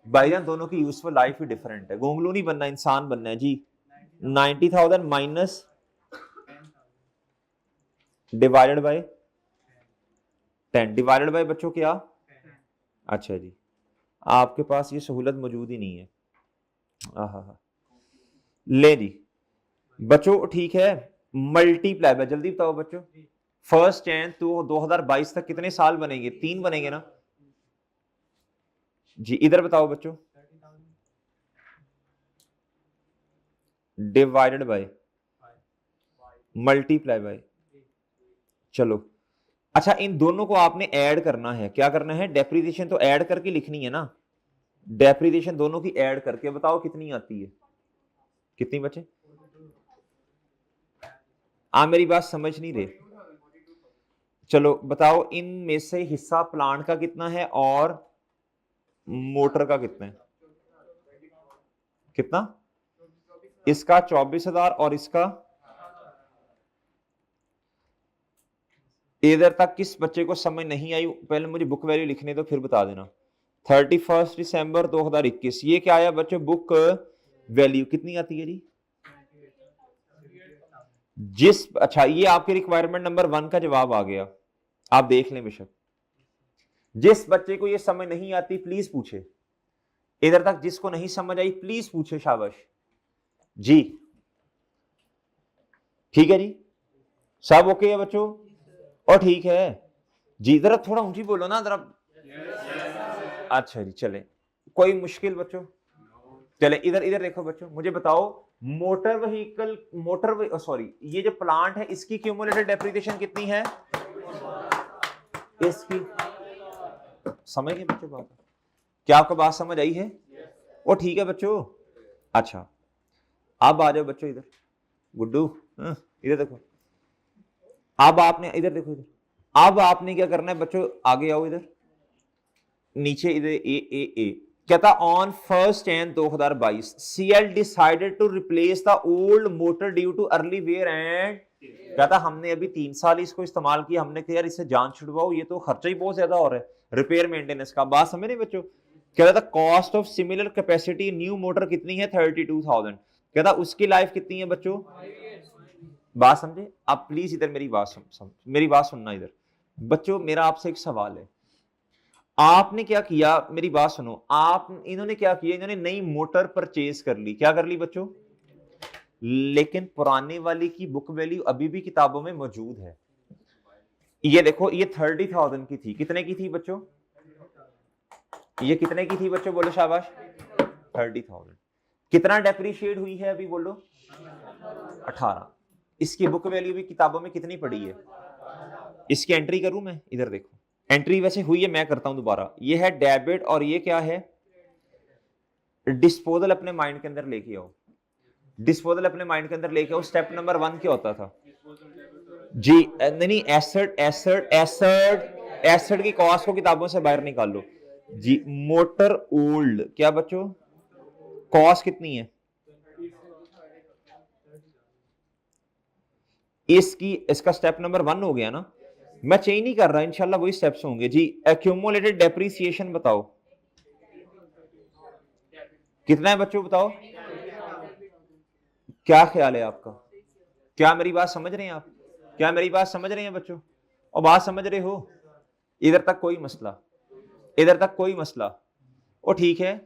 भाईजान दोनों की यूजफुल लाइफ ही डिफरेंट है, गोंगलू नहीं बनना, इंसान बनना है जी। 90,000 minus divided by 10, divided by बच्चों क्या? अच्छा जी, आपके पास ये सहूलत मौजूद ही नहीं है। आहा, ले जी बच्चों, ठीक है, मल्टीप्लाई बाय, जल्दी बताओ बच्चों, 1 जनवरी तो 2022 तक कितने साल बनेंगे? 3 बनेंगे ना जी। इधर बताओ बच्चों, डिवाइडेड बाय, मल्टीप्लाई बाय, चलो। अच्छा इन दोनों को आपने ऐड करना है, क्या करना है? डेप्रिसिएशन तो ऐड करके लिखनी है ना, डेप्रिसिएशन दोनों की ऐड करके बताओ कितनी आती है? कितनी बचे? आप मेरी बात समझ नहीं रहे, चलो बताओ इनमें से हिस्सा प्लांट का कितना है और मोटर का कितना है? कितना? इसका 24,000 और इसका इधर तक किस बच्चे को समझ नहीं आई, पहले मुझे बुक वैल्यू लिखने दो फिर बता देना। 31 दिसंबर 2021 ये क्या आया बच्चों, बुक वैल्यू कितनी आती है जी? अच्छा ये आपके रिक्वायरमेंट नंबर 1 का जवाब आ गया, आप देख लें बेशक। जिस बच्चे को ये समझ नहीं आती प्लीज पूछे, इधर तक जिसको नहीं समझ आई प्लीज पूछे, शाबाश जी। ठीक है जी, सब ओके है बच्चों? और ठीक है जी, जरा थोड़ा ऊंची बोलो ना जरा। अच्छा जी चले, कोई मुश्किल बच्चों? चले इधर इधर देखो बच्चों, मुझे बताओ मोटर व्हीकल, सॉरी ये जो प्लांट है इसकी क्यूमुलेटेड डेप्रिसिएशन कितनी है? इसकी समझ गए बच्चों बात? क्या आपको बात समझ आई है? वो ठीक है बच्चों। अच्छा अब आ जाओ बच्चों इधर, गुड्डू इधर देखो, अब आपने इधर देखो, इधर अब आपने क्या करना है बच्चों, आगे आओ इधर नीचे, इधर ए कहता on 1 January 2022 CL decided to replace the old motor due to early wear and, कहता हमने अभी 3 साल इसको इस्तेमाल किया, हमने कहा यार इससे जान छुड़वाओ, ये तो खर्चा ही बहुत ज्यादा हो रहा है रिपेयर मेंटेनेंस का। बात समझ रहे बच्चों? कहता था cost of similar capacity new motor कितनी है? 32,000। कहता उसकी लाइफ कितनी है बच्चों? बात समझे? आप प्लीज इधर मेरी बात मेरी बात सुनना इधर बच्चों, मेरा आपसे एक सवाल है, आपने क्या किया, मेरी बात सुनो, आप इन्होंने क्या किया, इन्होंने नई मोटर परचेज कर ली, क्या कर ली बच्चों? लेकिन पुराने वाली की बुक वैल्यू अभी भी किताबों में मौजूद है। ये देखो ये 30,000 की थी, कितने की थी बच्चों? ये कितने की थी बच्चों, बोलो शाबाश? 30,000। कितना डेप्रिशिएट हुई है अभी बोलो? 18। इसकी बुक वैल्यू भी किताबों में कितनी पड़ी है? इसकी एंट्री करूं मैं, इधर देखो एंट्री वैसे हुई है, मैं करता हूं दोबारा। ये है डेबिट और ये क्या है? डिस्पोजल अपने माइंड के अंदर लेके आओ, डिस्पोजल अपने माइंड के अंदर लेके आओ। स्टेप नंबर 1 क्या होता था जी? नहीं, एसेट एसेट एसेट एसेट की कॉस्ट को किताबों से बाहर निकाल लो जी। मोटर ओल्ड क्या बच्चों, कॉस्ट कितनी है इसकी? इसका स्टेप नंबर 1 हो गया ना, मैं चेंज नहीं कर रहा, इंशाल्लाह वही स्टेप्स होंगे जी। एक्यूमुलेटेड डेप्रिसिएशन बताओ कितना है बच्चों, बताओ क्या ख्याल है आपका? क्या मेरी बात समझ रहे हैं आप? क्या मेरी बात समझ रहे हैं बच्चों? और बात समझ रहे हो? इधर तक कोई मसला? इधर तक कोई मसला? ओ ठीक है,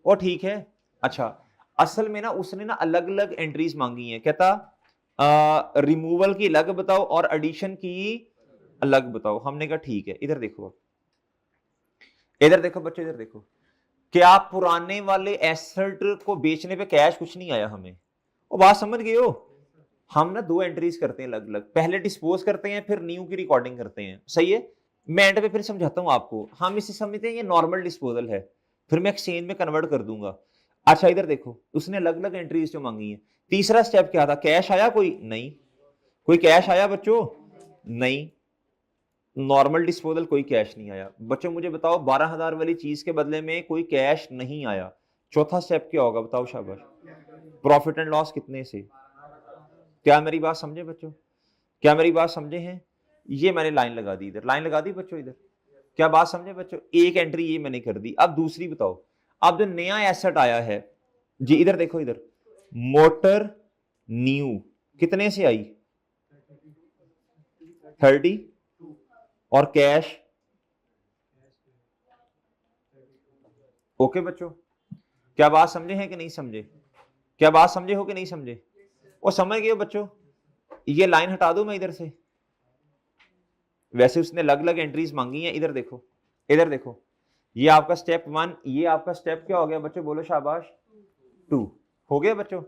ओ ठीक है। अच्छा असल में ना उसने ना अलग अलग एंट्रीज मांगी हैं, कहता रिमूवल की अलग बताओ और एडिशन की अलग बताओ। हमने कहा ठीक है। इधर देखो, इधर देखो बच्चों, इधर देखो, क्या पुराने वाले एसेट को बेचने पे कैश कुछ नहीं आया हमें? वो बात समझ गए हो? हम ना 2 एंट्रीज करते हैं अलग अलग, पहले डिस्पोज करते हैं फिर न्यू की रिकॉर्डिंग करते हैं, सही है? मैं एंड पे फिर समझाता हूं आपको। हम इसे समझते हैं ये नॉर्मल डिस्पोजल है, फिर मैं एक्सचेंज में कन्वर्ट कर दूंगा। अच्छा इधर देखो, उसने अलग अलग एंट्रीज जो मांगी है। तीसरा स्टेप क्या था? कैश आया कोई? नहीं। कोई कैश आया बच्चों? नहीं। नॉर्मल डिस्पोजल कोई कैश नहीं आया। बच्चों मुझे बताओ 12,000 वाली चीज के बदले में कोई कैश नहीं आया, चौथा स्टेप क्या होगा बताओ शाबाश? प्रॉफिट एंड लॉस कितने से? क्या मेरी बात समझे बच्चों? क्या मेरी बात समझे हैं? ये मैंने लाइन लगा दी, इधर लाइन लगा दी बच्चों, इधर क्या बात समझे बच्चों? एक एंट्री ये मैंने कर दी। अब दूसरी बताओ, अब जो नया एसेट आया है जी, इधर देखो, इधर मोटर न्यू कितने से आई? 30 और कैश ओके बच्चों? क्या बात समझे हैं कि नहीं समझे? क्या बात समझे हो कि नहीं समझे? वो समझ गए बच्चों? ये लाइन हटा दूं मैं इधर से? वैसे उसने अलग अलग एंट्रीज मांगी हैं। इधर देखो, इधर देखो, ये आपका स्टेप 1, ये आपका स्टेप क्या हो गया बच्चों, बोलो शाबाश? 2 हो गया बच्चों।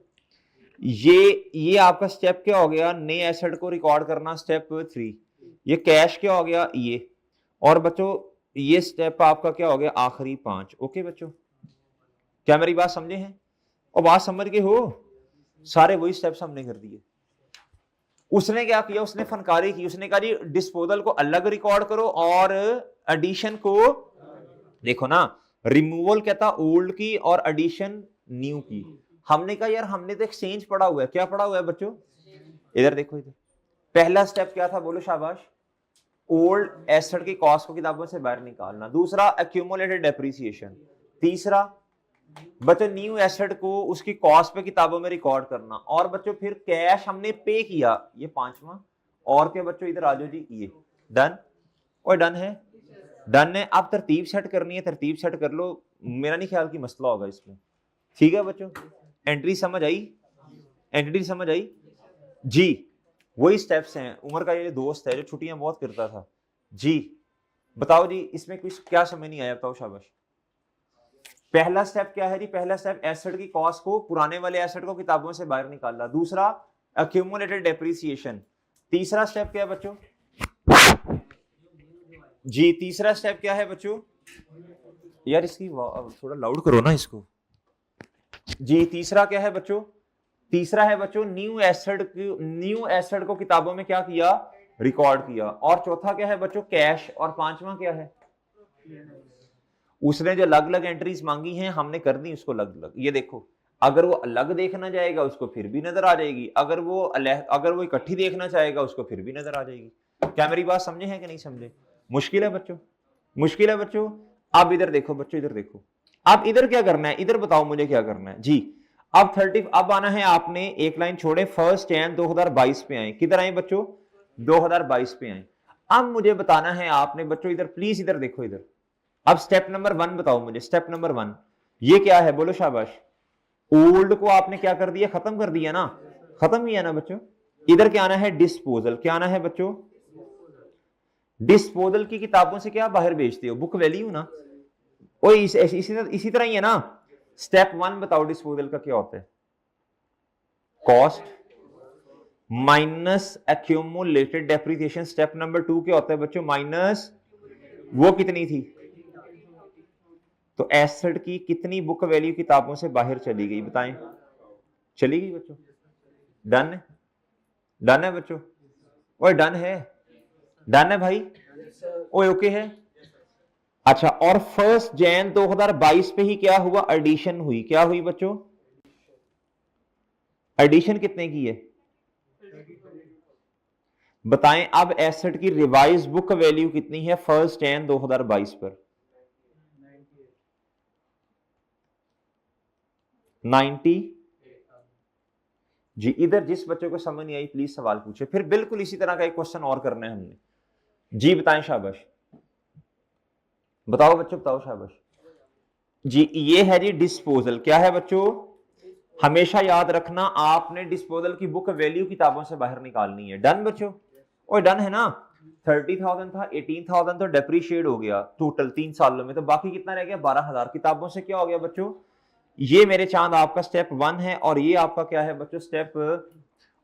ये आपका स्टेप क्या हो गया, नए एसेट को रिकॉर्ड करना, स्टेप 3। ये कैश क्या हो गया ये, और बच्चों ये स्टेप आपका क्या हो गया, आखिरी 5। ओके बच्चों, क्या मेरी बात समझे हैं? और बात समझ के हो? सारे वही स्टेप्स हमने कर दिए। उसने क्या किया, उसने फनकारी की, उसने कहा जी डिस्पोजल को अलग रिकॉर्ड करो और एडिशन को देखो ना, रिमूवल कहता ओल्ड की और एडिशन न्यू की। हमने कहा यार हमने तो एक्सचेंज पड़ा हुआ है। क्या पड़ा हुआ है बच्चों? इधर देखो, इधर पहला स्टेप क्या था, बोलो शाबाश? ओल्ड एसेट की कॉस्ट को किताबों से बाहर निकालना। दूसरा एक्यूमुलेटेड डेप्रिसिएशन। तीसरा बच्चों न्यू एसेट को उसकी कॉस्ट पे किताबों में रिकॉर्ड करना। और बच्चों फिर कैश हमने पे किया, ये पांचवा। और क्या बच्चों इधर आ जाओ जी, ये डन और डन है, डन है। आप तरतीब सेट करनी है, तरतीब सेट कर लो, मेरा नहीं ख्याल कि मसला होगा इसमें। ठीक है बच्चों, एंट्री समझ आई, एंट्री समझ आई जी। वही स्टेप्स हैं, उमर का ये दोस्त है जो छुट्टियां बहुत करता था जी। बताओ जी इसमें कुछ क्या समझ नहीं आया, बताओ शाबाश। पहला स्टेप क्या है जी, पहला स्टेप एसेट की कॉस्ट को, पुराने वाले एसेट को किताबों से बाहर निकालना। दूसरा एक्यूमुलेटेड डेप्रिसिएशन। तीसरा स्टेप क्या है बच्चों जी, तीसरा स्टेप क्या है बच्चों, यार इसकी थोड़ा लाउड करो ना इसको जी। तीसरा क्या है बच्चों, तीसरा है बच्चों न्यू एसेट को किताबों में क्या किया, रिकॉर्ड किया। और चौथा क्या है बच्चों, कैश। और पांचवा क्या है, उसने जो अलग अलग एंट्रीज मांगी हैं हमने कर दी उसको अलग अलग। ये देखो, अगर वो अलग देखना चाहेगा उसको फिर भी नजर आ जाएगी, अगर वो इकट्ठी देखना चाहेगा उसको फिर भी नजर आ जाएगी। क्या मेरी बात समझे हैं कि नहीं समझे? मुश्किल है बच्चों, मुश्किल है बच्चों। अब इधर देखो बच्चों, इधर देखो, अब इधर क्या करना है, इधर बताओ मुझे क्या करना है जी। अब आना है आपने, एक लाइन छोड़े, 1 जनवरी 2022 पे आए। किधर आए बच्चों, 2022 पे आए। अब मुझे बताना है आपने बच्चों, इधर प्लीज इधर देखो, इधर अब स्टेप नंबर 1 बताओ मुझे, स्टेप नंबर 1 ये क्या है, बोलो शाबाश। ओल्ड को आपने क्या कर दिया, खत्म कर दिया ना, खत्म किया ना बच्चों। इधर क्या आना है, डिस्पोजल। क्या आना है बच्चों, डिस्पोजल की किताबों से क्या बाहर बेचते हो, बुक वैल्यू ना। ओ इसी तरह ही है ना। स्टेप 1 बताओ डिस्पोजल का क्या होता है, cost minus accumulated depreciation. Step number 2 क्या होता है बच्चों, माइनस वो कितनी थी, तो एसेट की कितनी बुक वैल्यू किताबों से बाहर चली गई, बताएं। चली गई बच्चों, डन है, डन है बच्चों, ओए डन है, डन है भाई, ओए ओके है। अच्छा, और 1 जनवरी 2022 पे ही क्या हुआ, एडिशन हुई। क्या हुई बच्चों, एडिशन कितने की है बताएं। अब एसेट की रिवाइज बुक वैल्यू कितनी है 1 जनवरी 2022 पर, 90 जी। इधर जिस बच्चे को समझ नहीं आई प्लीज सवाल पूछे, फिर बिल्कुल इसी तरह का एक क्वेश्चन और करना है हमने जी। बताएं शाबाश, बताओ बच्चों, बताओ शाबाश जी। ये है जी डिस्पोजल। क्या है बच्चों, हमेशा याद रखना आपने डिस्पोजल की बुक वैल्यू किताबों से बाहर निकालनी है। डन बच्चों, और डन है ना। 30,000 था, 18,000 तो डेप्रीशिएट हो गया टोटल 3 सालों में, तो बाकी कितना रह गया, 12,000। किताबों से क्या हो गया बच्चों, ये मेरे चांद आपका स्टेप 1 है, और ये आपका क्या है बच्चों, स्टेप,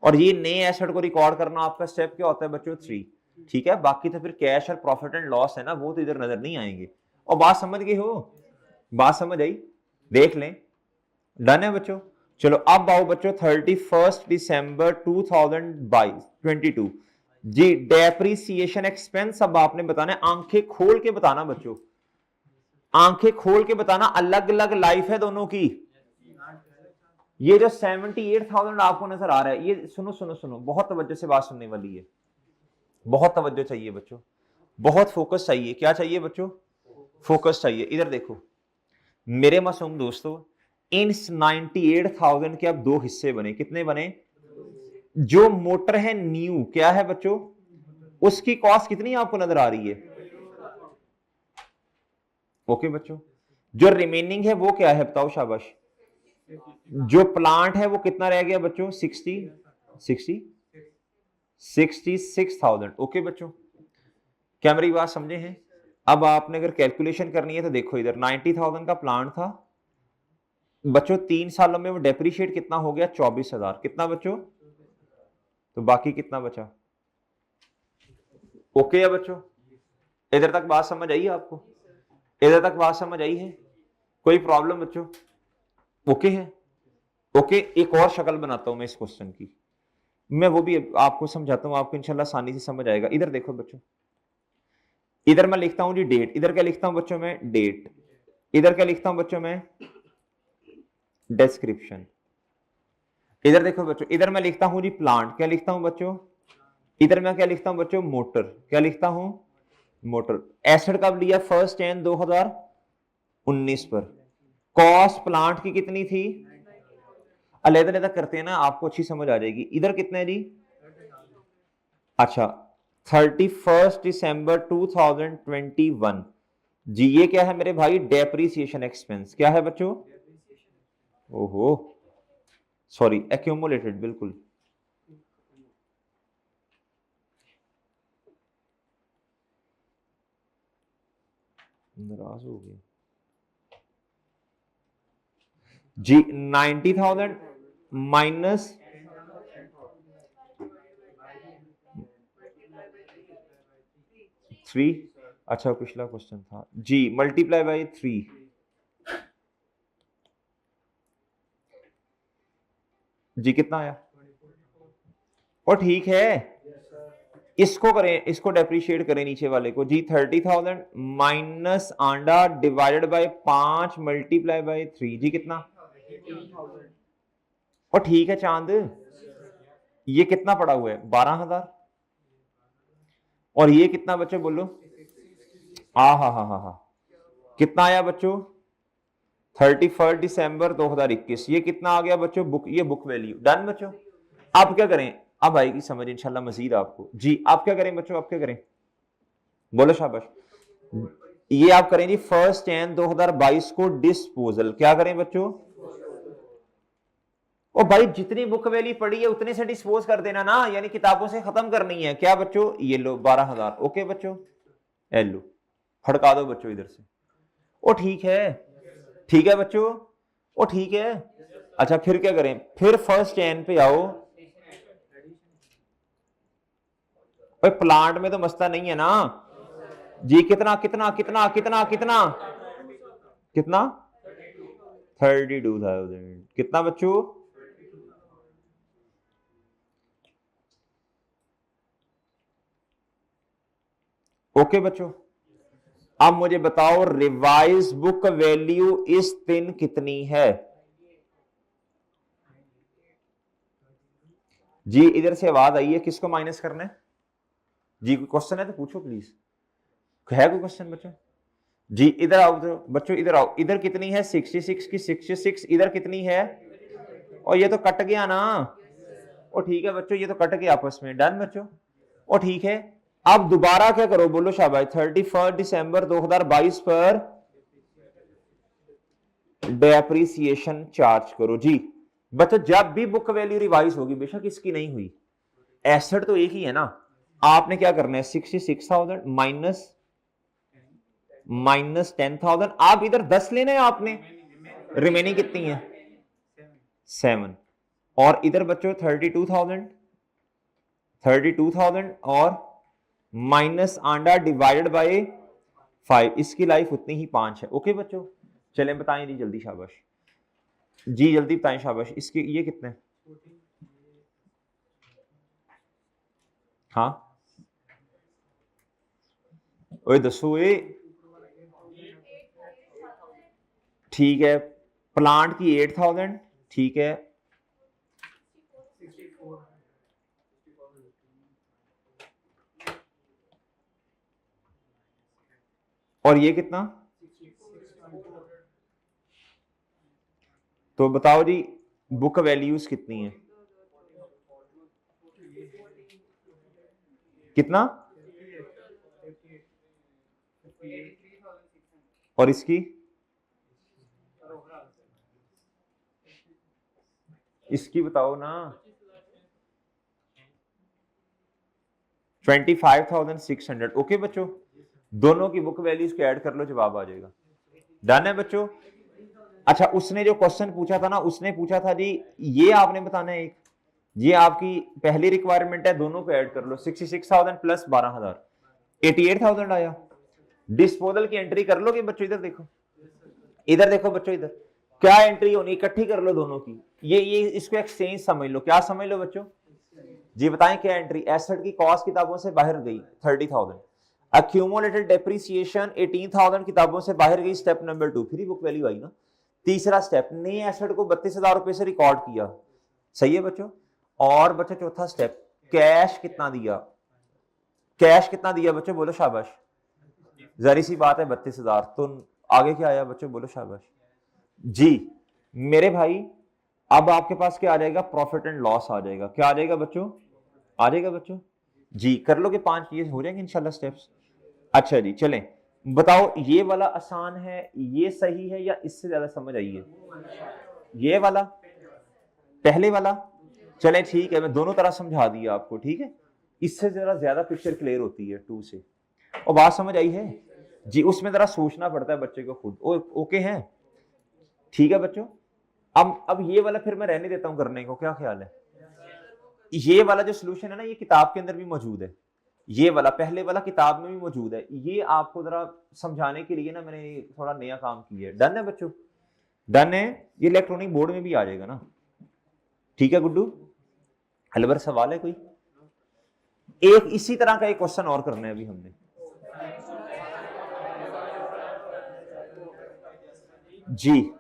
और ये नए एसेट को रिकॉर्ड करना आपका स्टेप क्या होता है बच्चों, 3। ठीक है, बाकी तो फिर कैश और प्रॉफिट एंड लॉस है ना, वो तो इधर नजर नहीं आएंगे। और बात समझ गए हो, बात समझ आई, देख लें। डन है बच्चों, चलो अब आओ बच्चों 31 दिसंबर 2022 जी। डेप्रीसिएशन एक्सपेंस अब आपने बताना है, आंखें खोल के बताना बच्चों, आंखें खोल के बताना, अलग अलग लाइफ है दोनों की। ये जो 78,000 आपको नजर आ रहा है, ये सुनो सुनो सुनो, बहुत तवज्जो से बात सुनने वाली है, बहुत तवज्जो चाहिए बच्चों, बहुत फोकस चाहिए। क्या चाहिए बच्चों, फोकस चाहिए। इधर देखो मेरे मासूम दोस्तों, इन 98,000 के अब 2 हिस्से बने। कितने बने, जो मोटर है न्यू, क्या है बच्चों, उसकी कॉस्ट कितनी आपको नजर आ रही है, ओके बच्चों। जो रिमेनिंग है वो क्या है बताओ शाबाश, जो प्लांट है वो कितना रह गया बच्चों, 66,000। ओके बच्चों, क्या मेरी बात समझे हैं। अब आपने अगर कैलकुलेशन करनी है तो देखो, इधर 90,000 का प्लांट था बच्चों, 3 सालों में वो डेप्रीशिएट कितना हो गया, 24,000। कितना बच्चों, तो बाकी कितना बचा, ओके है बच्चों। इधर तक बात समझ आई है आपको, इधर तक बात समझ आई है, कोई प्रॉब्लम बच्चों, ओके है, ओके। एक और शक्ल बनाता हूं मैं इस क्वेश्चन की, मैं वो भी आपको समझाता हूं, आपको इंशाल्लाह आसानी से समझ आएगा। इधर देखो बच्चों, इधर मैं लिखता हूं जी डेट, इधर क्या लिखता हूं बच्चों में, डेट। इधर क्या लिखता हूं बच्चों में, डिस्क्रिप्शन। इधर देखो बच्चों, इधर मैं लिखता हूं जी प्लांट, क्या लिखता हूं बच्चों, इधर मैं क्या लिखता हूं बच्चों, मोटर, क्या लिखता हूं, मोटर। एसेट कब लिया, 1 Jan 2019 पर। कॉस्ट प्लांट की कितनी थी, अलग-अलग करते हैं ना, आपको अच्छी समझ आ जाएगी। इधर कितने है जी, अच्छा 31 December 2021 जी। ये क्या है मेरे भाई, डेप्रीसिएशन एक्सपेंस। क्या है बच्चों, ओहो सॉरी, एक्यूमुलेटेड, बिल्कुल। नाराज हो गए जी। 90,000 माइनस 3, अच्छा पिछला क्वेश्चन था जी, मल्टीप्लाई बाई 3 जी, कितना आया, और ठीक है, इसको करें, इसको डेप्रीशिएट करें नीचे वाले को जी। 30,000 माइनस आंडा डिवाइडेड बाय 5 मल्टीप्लाई बाय 3 जी, कितना, और ठीक है चांद, ये कितना पड़ा हुआ है, 12,000, और ये कितना बच्चों बोलो, हा, कितना आया बच्चों, 31 December 2021। ये कितना आ गया बच्चों, बुक, ये बुक वैल्यू। डन बच्चों। आप क्या करें, अब आएगी समझ इंशाल्लाह मजीद आपको जी। आप क्या करें बच्चों, आप क्या करें, बोलो शाबाश। ये आप करें जी 1 Jan 2022 को डिस्पोजल। क्या करें बच्चों, ओ भाई जितनी बुक वैल्यू पड़ी है उतने से डिस्पोज कर देना ना, यानी किताबों से खत्म करनी है। क्या बच्चों, ये लो 12,000, ओके बच्चों, ए लो, फड़का दो बच्चों इधर से। ओ ठीक है, ठीक है बच्चों, ओ ठीक है। अच्छा फिर क्या करें, फिर 1 Jan पे आओ। भाई प्लांट में तो मसला नहीं है ना जी। कितना कितना कितना कितना कितना कितना, 32,000, कितना बच्चों, ओके बच्चों। अब मुझे बताओ रिवाइज बुक वैल्यू इस दिन कितनी है जी। इधर से आवाज आई है, किसको माइनस करना है जी, कोई क्वेश्चन है तो पूछो प्लीज, है कोई क्वेश्चन बच्चों जी। इधर आओ बच्चों, इधर आओ। इधर कितनी है, 66 की 66, इधर कितनी है, और ये तो कट गया ना, और ठीक है बच्चों, ये तो कट गया आपस में। डन बच्चों, और ठीक है। अब दोबारा क्या करो, बोलो शाबाश। 31 December 2022 पर डेप्रीसिएशन चार्ज करो जी। बच्चों जब भी बुक वैल्यू रिवाइज होगी, बेशक इसकी नहीं हुई, एसेट तो एक ही है ना, आपने क्या करना है, 66,000 माइनस 10,000। आप इधर 10 लेना है आपने, रिमेनिंग कितनी है, 7, और इधर बच्चों 32,000 और माइनस आंडा डिवाइडेड बाय 5, इसकी लाइफ उतनी ही 5 है। ओके बच्चों, चलें बताएं जी जल्दी, शाबाश जी, जल्दी बताएं शाबाश। इसके ये कितने, हाँ ओए दसो ए, ठीक है। प्लांट की 8,000, ठीक है, और ये कितना, तो बताओ जी बुक वैल्यूज कितनी है, कितना, और इसकी बताओ ना, 25,600। ओके बच्चों, दोनों की बुक वैल्यूज को ऐड कर लो, जवाब आ जाएगा। डन है बच्चों। अच्छा उसने जो क्वेश्चन पूछा था ना, उसने पूछा था जी, ये आपने बताना है एक, ये आपकी पहली रिक्वायरमेंट है, दोनों को ऐड कर लो। 66,000 प्लस 12,000, 88,000 आया। डिस्पोजल की एंट्री कर लोगे बच्चों, इधर देखो, इधर देखो बच्चों, इधर क्या एंट्री होनी, इकट्ठी कर लो दोनों की। ये इसको एक्सचेंज समझ लो, क्या समझ लो बच्चों जी, बताएं क्या एंट्री। एसेट की कॉस्ट किताबों से बाहर गई 30,000, अक्यूमुलेटेड डेप्रीसिएशन 18,000 किताबों से बाहर गई, step number 2, free book value आई ना। तीसरा स्टेप, नए एसेट को 32,000 रुपए से रिकॉर्ड किया, सही है बच्चों। और बच्चों चौथा स्टेप, कैश कितना दिया, कैश कितना दिया बच्चों, बोलो शाबाश। जरी सी बात है 32,000। तो आगे क्या आया बच्चों, बोलो शाबाश जी। मेरे भाई अब आपके पास क्या आ जाएगा, प्रॉफिट एंड लॉस आ जाएगा। क्या आ जाएगा बच्चों, आ जाएगा बच्चों जी। कर लोगे 5, ये हो जाएंगे इंशाल्लाह स्टेप्स। अच्छा जी चलें, बताओ ये वाला आसान है, ये सही है, या इससे ज्यादा समझ आई है? ये वाला, पहले वाला। चलें ठीक है, मैं दोनों तरह समझा दिया आपको, ठीक है। इससे जरा ज्यादा पिक्चर क्लियर होती है 2 से। और बात समझ आई है जी? उसमें जरा सोचना पड़ता है बच्चे को खुद। ओके है, ठीक है बच्चों। अब ये वाला फिर मैं रहने देता हूं करने को, क्या ख्याल है? ये वाला जो सोल्यूशन है ना, ये किताब के अंदर भी मौजूद है। ये वाला पहले वाला किताब में भी मौजूद है। ये आपको जरा समझाने के लिए ना मैंने थोड़ा नया काम किया है। डन है बच्चों, डन है। ये इलेक्ट्रॉनिक बोर्ड में भी आ जाएगा ना, ठीक है गुड्डू? अलवर सवाल है कोई? एक इसी तरह का एक क्वेश्चन और करना है अभी हमने जी।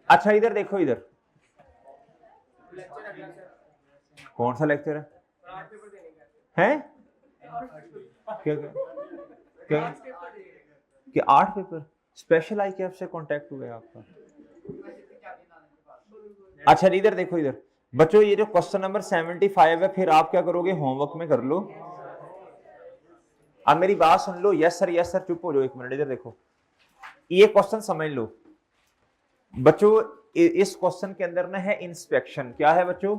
अच्छा इधर देखो, इधर कौन सा लेक्चर है? हैं? क्या क्या क्या क्या 8 पेपर? स्पेशल आई कैप से कांटेक्ट हुआ है आपका? अच्छा इधर देखो, इधर बच्चों ये जो क्वेश्चन नंबर 75 है, फिर आप क्या करोगे, होमवर्क में कर लो। अब मेरी बात सुन लो, यस सर चुप हो जाओ एक मिनट। इधर देखो, ये क्वेश्चन समझ लो बच्चों। इस क्वेश्चन के अंदर ना है इंस्पेक्शन। क्या है बच्चों?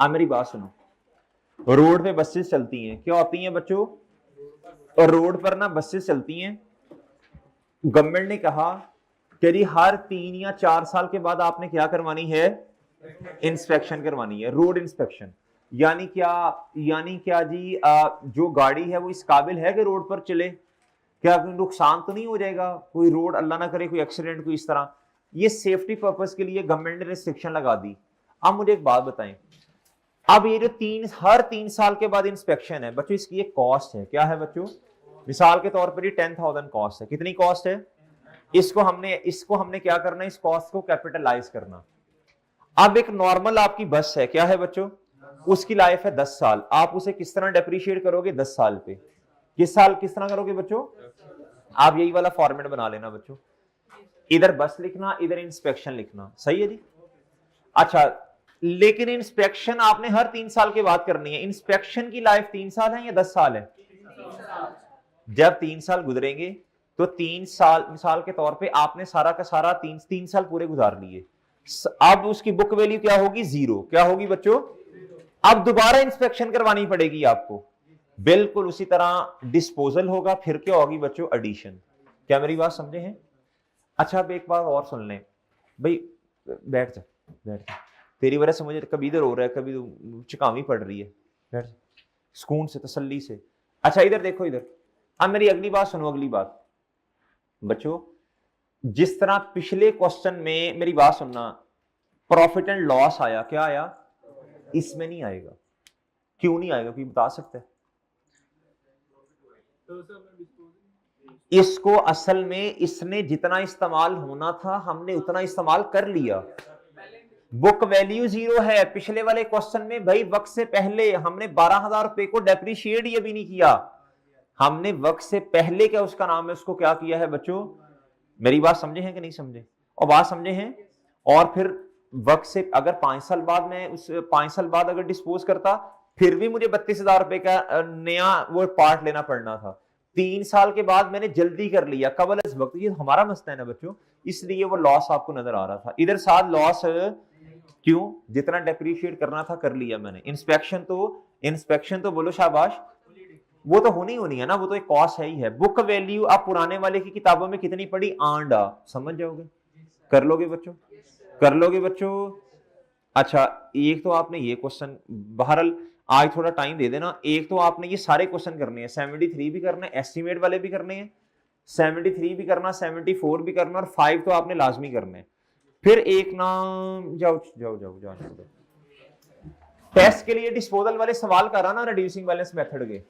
अब मेरी बात सुनो, रोड पे बसेस चलती हैं, क्या होती हैं बच्चों? और रोड पर ना बसेस चलती हैं। गवर्नमेंट ने कहा कि जी हर 3 या 4 साल के बाद आपने क्या करवानी है, इंस्पेक्शन करवानी है, रोड इंस्पेक्शन। यानी क्या जी, जो गाड़ी है वो इस काबिल है कि रोड पर चले? क्या कोई नुकसान तो नहीं हो जाएगा, कोई रोड अल्लाह ना करे कोई एक्सीडेंट कोई इस तरह? ये सेफ्टी पर्पस के लिए गवर्नमेंट ने रिस्ट्रिक्शन लगा दी। अब मुझे एक बात बताएं, अब ये जो हर 3 साल के बाद इंस्पेक्शन है बच्चों, इसकी एक कॉस्ट है। क्या है बच्चों? मिसाल के तौर पर ये 10,000 कॉस्ट है। कितनी कॉस्ट है? इसको हमने क्या करना है, इस कॉस्ट को कैपिटलाइज करना। अब एक नॉर्मल आपकी बस है, क्या है बच्चों? उसकी लाइफ है 10 साल। आप उसे किस तरह डेप्रिशिएट करोगे? 10 साल पे। किस तरह करोगे बच्चों? आप यही वाला फॉर्मेट बना लेना बच्चों, इधर बस लिखना, इधर इंस्पेक्शन लिखना। सही है जी? अच्छा, लेकिन इंस्पेक्शन आपने हर 3 साल के बाद करनी है। इंस्पेक्शन की लाइफ 3 साल है या 10 साल है? जब 3 साल गुजरेंगे तो 3 साल, मिसाल के तौर पे आपने सारा का सारा 3 साल पूरे गुजार लिए। अब उसकी बुक वैल्यू क्या होगी? 0। क्या होगी बच्चों? अब दोबारा इंस्पेक्शन करवानी पड़ेगी आपको। बिल्कुल उसी तरह डिस्पोजल होगा, फिर क्या होगी बच्चों? एडिशन। क्या मेरी बात समझे हैं? अच्छा अब एक बात और सुन लें भाई, बैठ जा। तेरी वजह से मुझे कभी इधर हो रहा है, कभी चिकामी पड़ रही है। बैठ सुकून से, तसल्ली से। अच्छा इधर देखो, इधर अब मेरी अगली बात सुनो। अगली बात बच्चों, जिस तरह पिछले क्वेश्चन में, मेरी बात सुनना, प्रॉफिट एंड लॉस आया, क्या आया? इसमें नहीं आएगा। क्यों नहीं आएगा, कोई बता सकता है? इसको असल में इसने जितना इस्तेमाल होना था हमने उतना इस्तेमाल कर लिया। बुक वैल्यू 0 है। पिछले वाले क्वेश्चन में भाई वक्त से पहले हमने 12,000 रुपए को डेप्रिशिएट ये भी नहीं किया। हमने वक्त से पहले, क्या उसका नाम है, उसको क्या किया है बच्चों? मेरी बात समझे हैं कि नहीं समझे? और बात समझे हैं? और फिर वक्त से अगर 5 साल बाद मैं उस 5 साल बाद अगर डिस्पोज करता, फिर भी मुझे 32,000 रुपए का नया वो पार्ट लेना पड़ना था। 3 साल के बाद मैंने जल्दी कर लिया, कबल इस वक्त। ये हमारा मसला है ना बच्चों, इसलिए वो लॉस आपको नजर आ रहा था। इधर साथ लॉस क्यों? जितना डेप्रिशिएट करना था कर लिया मैंने। इंस्पेक्शन तो बोलो शाबाश, वो तो होनी है ना, वो तो एक कॉस्ट है ही है। बुक वैल्यू आप पुराने वाले की किताबों में कितनी पढ़ी? आंडा। समझ जाओगे? कर लोगे बच्चों? कर लोगे बच्चों? अच्छा एक तो आपने ये क्वेश्चन, बहरहाल आज थोड़ा टाइम दे देना। एक तो आपने ये सारे क्वेश्चन करने हैं, 73 भी करना है, एस्टिमेट वाले भी करने हैं, 73 भी करना, 74 भी करना, और 5 तो आपने लाजमी करने हैं। फिर एक नाम जाओ टेस्ट के लिए डिस्पोजल वाले सवाल करा ना, रिड्यूसिंग बैलेंस मेथड के।